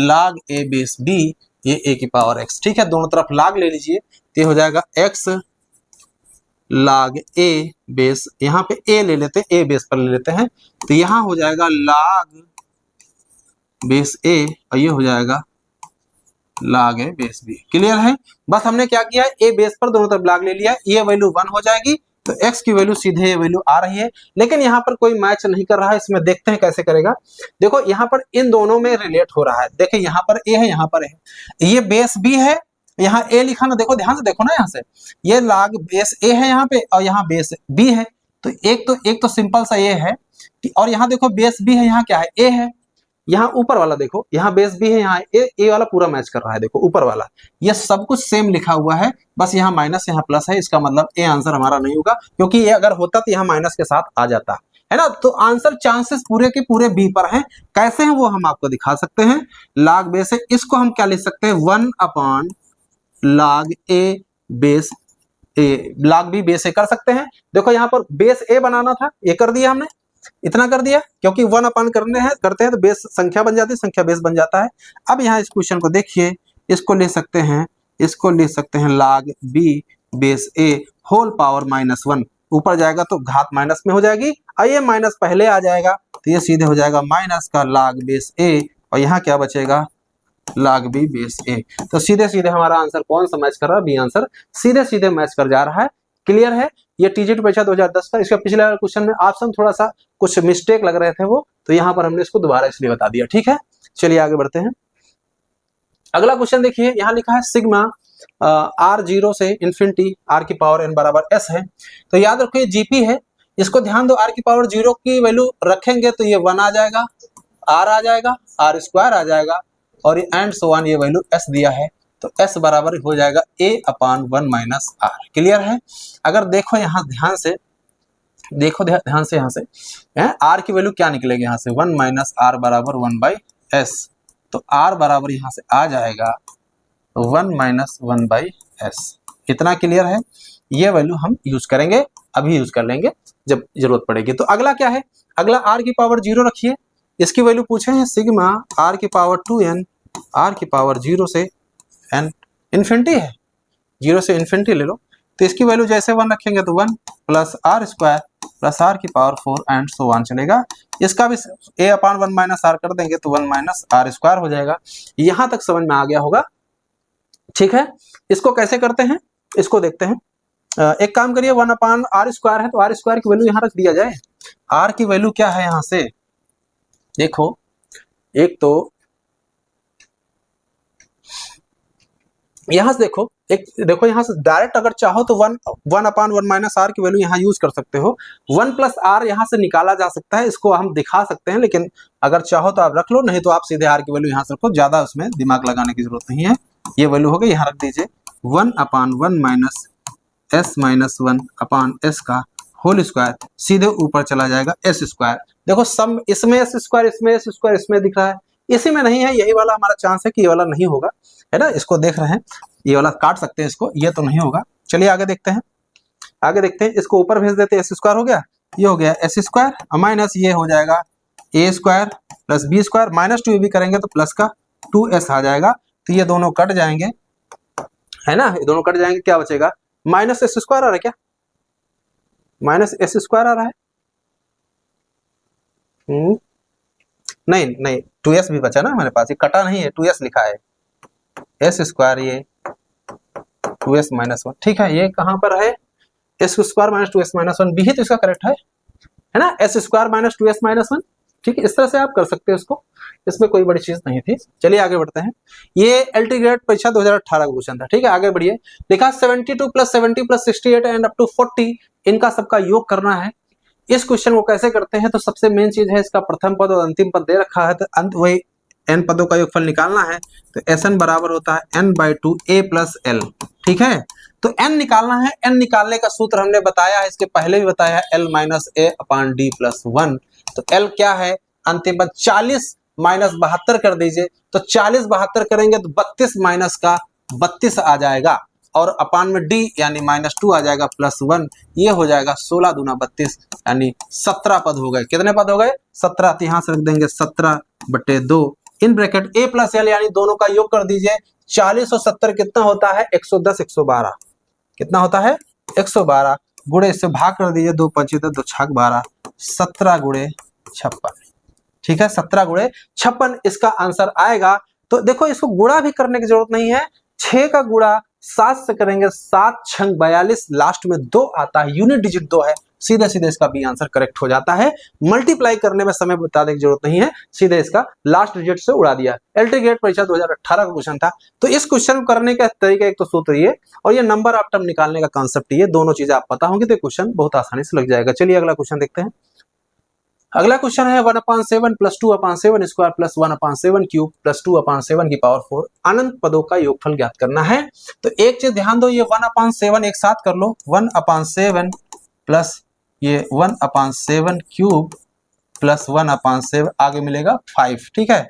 log a बेस बी, ये a की पावर x, ठीक है, दोनों तरफ log ले लीजिए, तो ये हो जाएगा x log a बेस, यहाँ पे a ले लेते हैं, a बेस पर ले लेते हैं, तो यहाँ हो जाएगा log बेस a और ये हो जाएगा log a base b। Clear है, बस हमने क्या किया, a बेस पर दोनों तरफ log ले लिया, ये वैल्यू 1 हो जाएगी, तो x की वैल्यू सीधे ये वैल्यू आ रही है, लेकिन यहाँ पर कोई मैच नहीं कर रहा है, इसमें देखते हैं कैसे करेगा। देखो यहाँ पर इन दोनों में रिलेट हो रहा है, देखिए यहाँ पर a है, यहाँ पर है, ये बेस b है, यहाँ a लिखा ना, देखो ध्यान से देखो ना, यहाँ से ये log बेस a है यहाँ पे और यहाँ बेस b है, तो एक तो सिंपल सा ये है, और यहाँ देखो बेस b है, यहाँ क्या है a है, यहाँ ऊपर वाला देखो, यहाँ बेस बी है, यहाँ ए वाला पूरा मैच कर रहा है, देखो ऊपर वाला, ये सब कुछ सेम लिखा हुआ है, बस यहाँ माइनस यहाँ प्लस है, इसका मतलब ए आंसर हमारा नहीं होगा, क्योंकि ये अगर होता तो यहाँ माइनस के साथ आ जाता, है ना। तो आंसर चांसेस पूरे के पूरे बी पर हैं। कैसे हैं वो हम आपको दिखा सकते हैं। log बेस है, इसको हम क्या लिख सकते हैं, 1/log a base A, log b base A कर सकते हैं। देखो यहाँ पर बेस ए बनाना था, ये कर दिया हमने, इतना कर दिया, क्योंकि 1 करते हैं तो बेस संख्या बन जाती है, संख्या बेस बन जाता है। अब यहाँ इस क्वेश्चन को देखिए, इसको ले सकते हैं, log b base a whole power -1, ऊपर जाएगा तो घात माइनस में हो जाएगी, और ये माइनस पहले आ जाएगा, तो ये सीधे हो जाएगा माइनस का log बेस a, और यहाँ क्या बचेगा log b बेस a। तो सीधे सीधे हमारा आंसर कौन सा मैच कर रहा है? बी आंसर सीधे सीधे मैच कर जा रहा है। क्लियर है? ये टीजीटी परीक्षा 2010 का, इसका पिछले क्वेश्चन में ऑप्शन थोड़ा सा कुछ मिस्टेक लग रहे थे वो, तो यहाँ पर हमने इसको दोबारा इसलिए बता दिया। ठीक है, चलिए आगे बढ़ते हैं। अगला क्वेश्चन देखिए, यहाँ लिखा है सिग्मा r 0 से इन्फिनिटी r की पावर n बराबर s है। तो याद रखो ये जीपी है, इसको ध्यान दो, r की पावर 0 की वैल्यू रखेंगे तो ये 1 आ जाएगा, r आ जाएगा, r स्क्वायर आ जाएगा, और एंड सो ऑन ये वैल्यू s दिया है, तो s बराबर हो जाएगा a/1 माइनस r। क्लियर है? अगर देखो यहाँ ध्यान से, देखो ध्यान से, यहाँ से r की वैल्यू क्या निकलेगी, यहाँ से 1 माइनस r बराबर 1/s, तो r बराबर यहाँ से आ जाएगा 1 माइनस 1/s। इतना क्लियर है? ये वैल्यू हम यूज करेंगे, अभी यूज कर लेंगे जब जरूरत पड़ेगी। तो अगला क्या है? अगला r की पावर 0 रखिए, इसकी वैल्यू पूछे हैं सिग्मा r की पावर 2n r की पावर 0 से n, इन्फिनिटी है, 0 से इन्फिनिटी ले लो, तो इसकी वैल्यू जैसे 1 रखेंगे तो 1 plus r square plus r की पावर 4 एंड सो ऑन चलेगा। इसका भी a/1 माइनस r कर देंगे तो 1 माइनस r स्क्वायर हो जाएगा। यहां तक समझ में आ गया होगा? ठीक है, इसको कैसे करते हैं इसको देखते हैं। एक काम करिए, 1/r स्क्वायर है तो r स्क्वायर की वैल्यू यहाँ रख दिया जाए। r की वैल्यू क्या है यहाँ से देखो, एक तो यहां से देखो, एक देखो यहाँ से डायरेक्ट अगर चाहो तो 1/1 माइनस r की वैल्यू यहाँ यूज कर सकते हो। 1 प्लस r यहाँ से निकाला जा सकता है, इसको हम दिखा सकते हैं, लेकिन अगर चाहो तो आप रख लो, नहीं तो आप सीधे r की वैल्यू यहाँ से रखो, ज्यादा उसमें दिमाग लगाने की जरूरत नहीं है। ये वैल्यू हो गई, यहाँ रख दीजिए 1/1 माइनस s माइनस 1/s का होल स्क्वायर, सीधे ऊपर चला जाएगा s स्क्वायर। देखो सम इसमें s स्क्वायर, इसमें s स्क्वायर, इसमें दिख रहा है, इसी में नहीं है, यही वाला हमारा चांस है कि ये वाला नहीं होगा, है ना? इसको देख रहे हैं, ये वाला काट सकते हैं इसको, ये तो नहीं होगा। चलिए आगे देखते हैं, आगे देखते हैं, इसको ऊपर भेज देते हैं, s स्क्वायर हो गया, ये हो गया s स्क्वायर माइनस ये हो जाएगा a square plus b square, minus 2 भी करेंगे तो प्लस का 2s आ जाएगा, तो ये दोनों कट जाएंगे, है ना? ये दोनों कट जाएंगे, क्या बचेगा? माइनस s स्क्वायर आ रहा है, क्या माइनस s स्क्वायर आ रहा है? नहीं नहीं, 2s भी बचा ना हमारे पास, ये कटा नहीं है, 2s लिखा है, s स्क्वायर ये 2s माइनस 1। ठीक है, ये कहां पर है? s square minus 2s minus 1 भी ही तो इसका करेक्ट है ना? s square minus 2s minus 1। ठीक है, इस तरह से आप कर सकते हो इसको, इसमें कोई बड़ी चीज नहीं थी। चलिए आगे बढ़ते हैं, ये एलटी ग्रेड परीक्षा 2018 का क्वेश्चन था। ठीक है, आगे बढ़िए, लिखा 72 plus 70 plus 68 and up to 40, इनका सबका योग करना है। इस क्वेश्चन को कैसे करते हैं? तो सबसे मेन चीज है, इसका प्रथम पद और अंतिम पद दे रखा है, तो अंत वही n पदों का योगफल निकालना है, तो Sn बराबर होता है n/2 a प्लस l। ठीक है, तो n निकालना है, n निकालने का सूत्र हमने बताया है, इसके पहले भी बताया है, l minus a upon d plus 1। तो l क्या है? अंतिम पद 40 माइनस 72 कर दीजिए, तो 40 72 करेंगे तो 32 माइनस का 32 आ जाएगा, और अपान में d यानी माइनस 2 आ जाएगा प्लस 1, ये हो जाएगा 16 दूना 32 यानी 17 पद हो गए। कितने पद हो गए? 17। तो यहाँ से रख देंगे 17/2 in bracket a plus l, यानी दोनों का योग कर दीजिए। 40 और 70 कितना होता है? 110 112। कितना होता है? 112 गुणे इससे भाग कर दीजिए, 2 25 2 6 12, 17 गुणे 56। ठीक है, 17 गुणे 56 इसका आंसर आएगा। तो देखो इसको गुणा भी करने की जरूरत नहीं है, 6 का गुणा 7 से करेंगे, 7 6 42, लास्ट में 2 आता है, यूनिट डिजिट 2 है, सीधे सीधे इसका बी आंसर करेक्ट हो जाता है। मल्टीप्लाई करने में समय बताने की जरूरत नहीं है, सीधे इसका लास्ट डिजिट से उड़ा दिया। एलटी ग्रेड परीक्षा 2018 का क्वेश्चन था। तो इस क्वेश्चन को करने का तरीका, एक तो सूत्र ये, और ये नंबर ऑफ टर्म निकालने का कांसेप्ट, ये दोनों चीजें आप पता होंगी तो क्वेश्चन बहुत आसानी से लग जाएगा। चलिए अगला क्वेश्चन देखते हैं। अगला क्वेश्चन है 1/7 plus 2/7 square plus 1/7 cube plus 2/7 की पावर 4 अनंत पदों का योगफल ज्ञात करना है। तो एक चीज ध्यान दो, ये 1/7 एक साथ कर लो, 1/7 प्लस ये 1/7 क्यूब प्लस 1/7, आगे मिलेगा 5। ठीक है,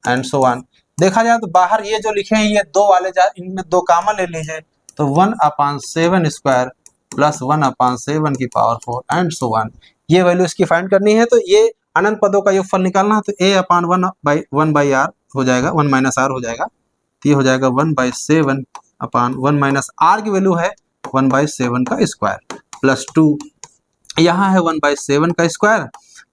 एंड सो ऑन। देखा जाए तो बाहर ये जो लिखे हैं ये 2 वाले जाए, इनमें 2 कॉमन ले लीजिए, तो 1/7 स्क्वायर प्लस 1/7 की पावर 4 एंड सो ऑन। ये वैल्यू इसकी फाइंड करनी है, तो ये अनंत पदों का योगफल निकालना है, तो a/1/r हो जाएगा, 1 माइनस r हो जाएगा, तो ये हो जाएगा 1/7/1 माइनस r की वैल्यू है 1/7 का स्क्वायर प्लस 2, यहाँ है 1/7 का स्क्वायर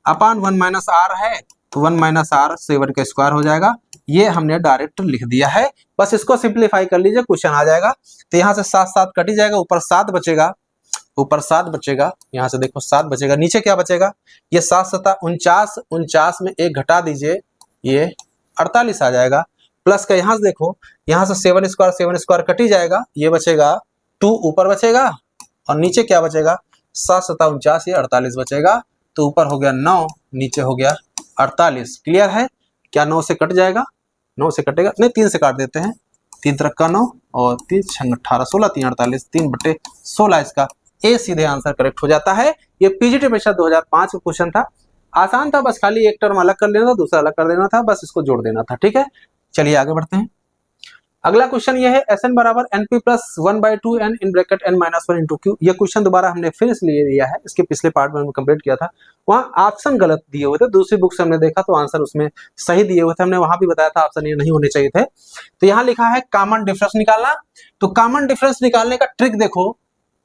अपान 1 माइनस r है, तो 1 माइनस r 7 का स्क्वायर हो जाएगा, ये हमने डायरेक्ट लिख दिया है। बस इसको सिंप्लीफाई कर लीजिए, क्वेश्चन आ जाएगा। तो यहाँ से 7 7 कट ही जाएगा, ऊपर 7 बचेगा, ऊपर 7 बचेगा, यहाँ से देखो 7 बचेगा, नीचे क्या बचेगा, ये 7 7 49, 49 में 1 घटा दीजिए, ये 48 आ जाएगा। प्लस का यहाँ से देखो, यहाँ से 7 स्क्वायर कट ही जाएगा, ये बचेगा 2 ऊपर बचेगा, और नीचे क्या बचेगा, 7 7 49, ये 48 बचेगा। तो ऊपर हो गया 9, नीचे हो गया 48। क्लियर है? क्या 9 से कट जाएगा? 9 से कटेगा नहीं, 3 से काट देते हैं। 3 तरह का 9 और 3 6 18 16, 3 48, 3/16 इसका ए सीधे आंसर करेक्ट हो जाता है। ये पीजीटी परीक्षा 2005 का क्वेश्चन था, आसान था, बस खाली एक टर्म अलग कर लेना था, दूसरा अलग कर देना था, बस इसको जोड़ देना था। ठीक है, चलिए आगे बढ़ते हैं। अगला क्वेश्चन ये है Sn बराबर np plus 1/2 n in bracket n minus 1 into Q. ये क्वेश्चन दोबारा हमने फिर इसलिए लिया है, इसके पिछले पार्ट में हमने कंप्लीट किया था, वहाँ ऑप्शन गलत दिए हुए थे, दूसरी बुक से हमने देखा तो आंसर उसमें सही दिए हुए थे, हमने वहां भी बताया था ऑप्शन ये नहीं होने चाहिए थे। तो यहाँ लिखा है कॉमन डिफरेंस निकालना। तो कॉमन डिफरेंस निकालने का ट्रिक देखो,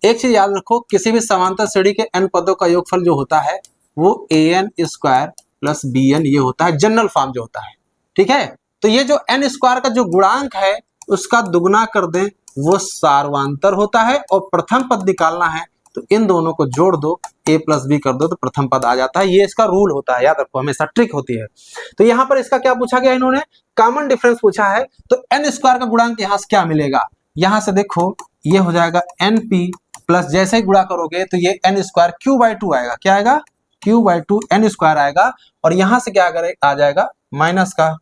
एक चीज याद रखो, किसी भी समांतर श्रेणी के n पदों का योगफल जो होता है वो an स्क्वायर प्लस bn ये होता है, जनरल फॉर्म जो होता है। ठीक है, तो ये जो n स्क्वायर का जो गुणांक है उसका दुगना कर दें, वो सार्वांतर होता है, और प्रथम पद निकालना है तो इन दोनों को जोड़ दो, a प्लस बी कर दो तो प्रथम पद आ जाता है। ये इसका रूल होता है, याद रखो, हमेशा ट्रिक होती है। तो यहाँ पर इसका क्या पूछा गया, इन्होंने कॉमन डिफरेंस पूछा है, तो n स्क्वायर का गुणांक यहाँ से क्या मिलेगा, यहाँ से देखो ये हो जाएगा np प्लस, जैसे ही गुणा करोगे तो ये n स्क्वायर q/2 आएगा, क्या आएगा, q/2 n स्क्वायर आएगा, और यहाँ से क्या आ जाएगा माइनस का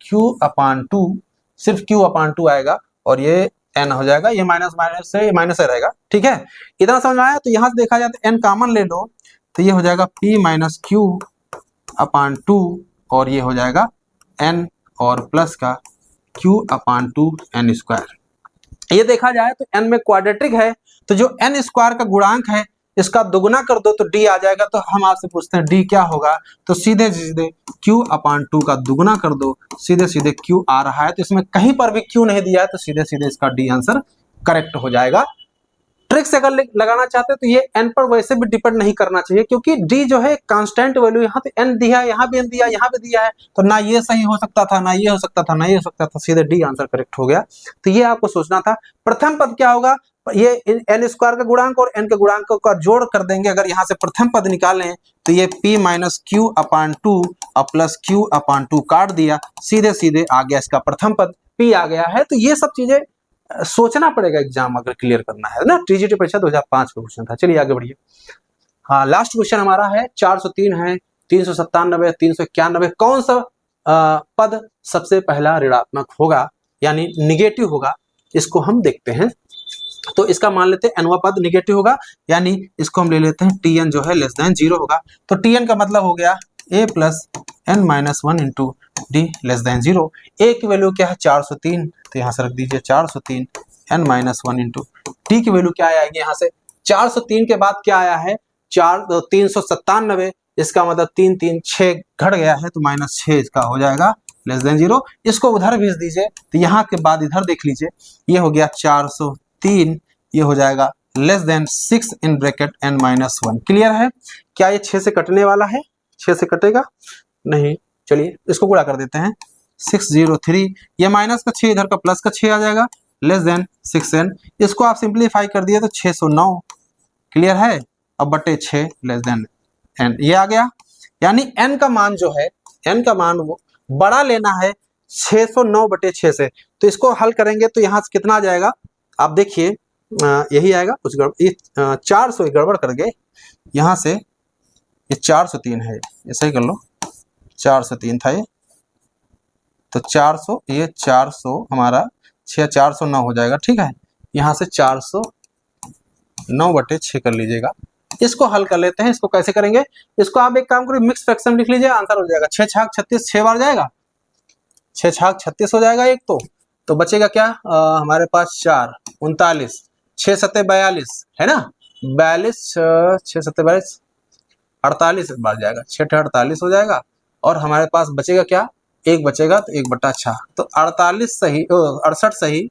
q/2, सिर्फ q/2 आएगा, और ये n हो जाएगा, ये माइनस माइनस से माइनस रहेगा। ठीक है, इतना समझ में आया। तो यहाँ से देखा जाए तो n कॉमन ले लो, तो ये हो जाएगा p माइनस q/2, और ये हो जाएगा n और प्लस का q/2 n स्क्वायर। ये देखा जाए तो n में क्वाड्रेटिक है, तो जो n स्क्वायर का गुणांक है इसका दुगुना कर दो तो d आ जाएगा। तो हम आपसे पूछते हैं d क्या होगा, तो सीधे सीधे q/2 का दुगुना कर दो, सीधे सीधे q आ रहा है, तो इसमें कहीं पर भी q नहीं दिया है, तो सीधे सीधे इसका d आंसर करेक्ट हो जाएगा। ट्रिक से अगर लगाना चाहते हैं तो ये n पर वैसे भी डिपेंड नहीं करना चाहिए, क्योंकि d जो है कांस्टेंट वैल्यू, यहाँ पे n दिया है, यहाँ भी n दिया, यहाँ पे दिया है, तो ना ये सही हो सकता था, ना ये हो सकता था, ना ये हो सकता था, सीधे d आंसर करेक्ट हो गया। तो ये आपको सोचना था। प्रथम पद क्या होगा, ये n स्क्वायर का गुणांक और n के गुणांक का जोड़ कर देंगे, अगर यहाँ से प्रथम पद निकालें तो ये p माइनस q/2 और प्लस q/2 काट दिया, सीधे सीधे आ गया इसका प्रथम पद p आ गया है। तो ये सब चीजें सोचना पड़ेगा एग्जाम अगर क्लियर करना है ना। टीजीटी परीक्षा 2005 का क्वेश्चन था। चलिए आगे बढ़िए। हाँ, लास्ट क्वेश्चन हमारा है 403 है, 397, 391, कौन सा पद सबसे पहला ऋणात्मक होगा, यानी निगेटिव होगा, इसको हम देखते हैं। तो इसका मान लेते हैं nवां पद निगेटिव होगा, यानी इसको हम ले लेते हैं tn जो है लेस देन 0 होगा। तो tn का मतलब हो गया a plus n minus 1 into D less than 0। a की वैल्यू क्या है 403, तो यहाँ से रख दीजिए 403 n माइनस 1 इंटू टी की वैल्यू क्या आएगी, यहाँ से 403 के बाद क्या आया है 397, इसका मतलब 3 3 6 घट गया है, तो माइनस 6 इसका हो जाएगा लेस देन 0। इसको उधर भेज दीजिए, तो यहाँ के बाद इधर देख लीजिए, ये हो गया 403, ये हो जाएगा less than 6 in bracket n minus 1। Clear है? क्या ये 6 से कटने वाला है? 6 से कटेगा नहीं। चलिए इसको गुणा कर देते हैं, 603, ये माइनस का 6 इधर का प्लस का 6 आ जाएगा, लेस देन 6n। इसको आप सिंप्लीफाई कर दिए तो 609। क्लियर है? अब बटे 6 लेस देन n, ये आ गया। यानी n का मान जो है, n का मान वो बड़ा लेना है 609/6 से। तो इसको हल करेंगे तो यहाँ से कितना आ जाएगा, आप देखिए यही आएगा, कुछ गड़बड़ 400 गड़बड़ कर गए, यहाँ से ये 403 है, ऐसा ही कर लो, 403 था ये, तो 400, ये 400 हमारा 409 हो जाएगा। ठीक है, यहाँ से 409/6 कर लीजिएगा। इसको हल कर लेते हैं। इसको कैसे करेंगे, इसको आप एक काम करिए, मिक्स फ्रैक्शन लिख लीजिए, आंसर हो जाएगा 6 छाक 36, 6 बार जाएगा, 6 छाक 36 हो जाएगा एक, तो बचेगा क्या हमारे पास 4 39, 6 7 42 है ना, 42 6 7 42 48 बार जाएगा, 6 48 हो जाएगा, और हमारे पास बचेगा क्या, एक बचेगा, तो 1/6, तो 48 सही 68 सही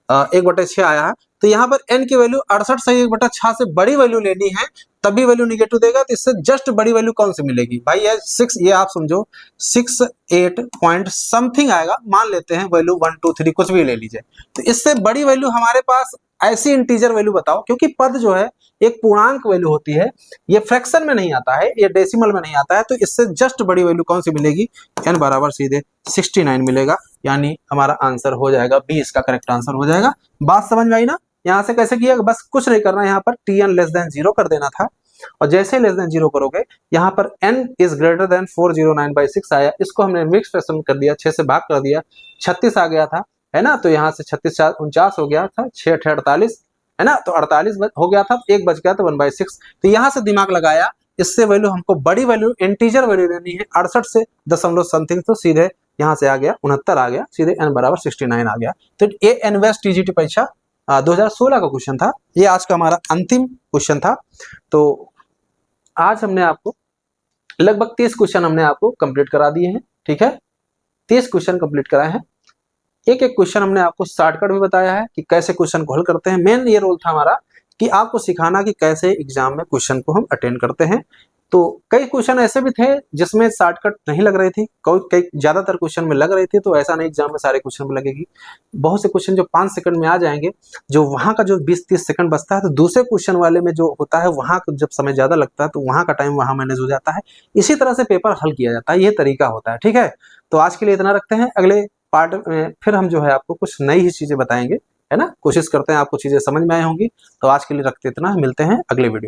1/6 आया है, तो यहाँ पर n की वैल्यू 68 से 1/6 से बड़ी वैल्यू लेनी है, तभी वैल्यू निगेटिव देगा। तो इससे जस्ट बड़ी वैल्यू कौन सी मिलेगी भाई? ये 6, ये आप समझो 68 पॉइंट समथिंग आएगा, मान लेते हैं वैल्यू 1 2 3 कुछ भी ले लीजिए। तो इससे बड़ी वैल्यू हमारे पास ऐसी इंटीजर वैल्यू बताओ, क्योंकि पद जो है एक पूर्णांक वैल्यू होती है, ये फ्रैक्शन में नहीं आता है, ये डेसिमल में नहीं आता है। तो इससे जस्ट बड़ी वैल्यू कौन सी मिलेगी? n बराबर सीधे 69 मिलेगा, यानी हमारा आंसर हो जाएगा बी, इसका करेक्ट आंसर हो जाएगा। बात समझ में आई ना? यहाँ से कैसे किया? बस कुछ नहीं करना, यहाँ पर tn लेस देन 0 कर देना था, और जैसे लेस देन 0 करोगे यहाँ पर n इज ग्रेटर देन 409/6 आया, इसको हमने मिक्स फ्रैक्शन कर दिया, 6 से भाग कर दिया, 36 आ गया था, है ना? तो यहाँ से 36 4 49 हो गया था, 6 8 48, है ना? तो 48 हो गया था, एक बच गया था 1/6। तो यहाँ से दिमाग लगाया, इससे वैल्यू हमको बड़ी वैल्यू इंटीजर वैल्यू लेनी है, 68 से दशमलव समथिंग, तो सीधे यहाँ से आ गया 69 आ गया, सीधे n बराबर 69 आ गया। तो ये एनवेस्ट टीजीटी परीक्षा 2016 का क्वेश्चन था, ये आज का हमारा अंतिम क्वेश्चन था। तो आज हमने आपको लगभग 30 क्वेश्चन हमने आपको कंप्लीट करा दिए हैं, ठीक है? 30 क्वेश्चन कंप्लीट कराए हैं। एक एक क्वेश्चन हमने आपको शॉर्टकट भी बताया है कि कैसे क्वेश्चन को हल करते हैं। मेन ये रोल था हमारा कि आपको सिखाना कि कैसे एग्जाम में क्वेश्चन को हम अटेंड करते हैं। तो कई क्वेश्चन ऐसे भी थे जिसमें शॉर्टकट नहीं लग रही थी, कई ज्यादातर क्वेश्चन में लग रही थी, तो ऐसा नहीं एग्जाम में सारे क्वेश्चन में लगेगी। बहुत से क्वेश्चन जो 5 सेकंड में आ जाएंगे, जो वहां का जो 20-30 सेकंड बचता है, तो दूसरे क्वेश्चन वाले में जो होता है वहां जब समय ज्यादा लगता है, तो वहां का टाइम वहां मैनेज हो जाता है। इसी तरह से पेपर हल किया जाता है, ये तरीका होता है, ठीक है? तो आज के लिए इतना रखते हैं, अगले पार्ट में फिर हम जो है आपको कुछ नई ही चीजें बताएंगे, है ना? कोशिश करते हैं आपको चीजें समझ में आई होंगी। तो आज के लिए रखते इतना, मिलते हैं अगले वीडियो।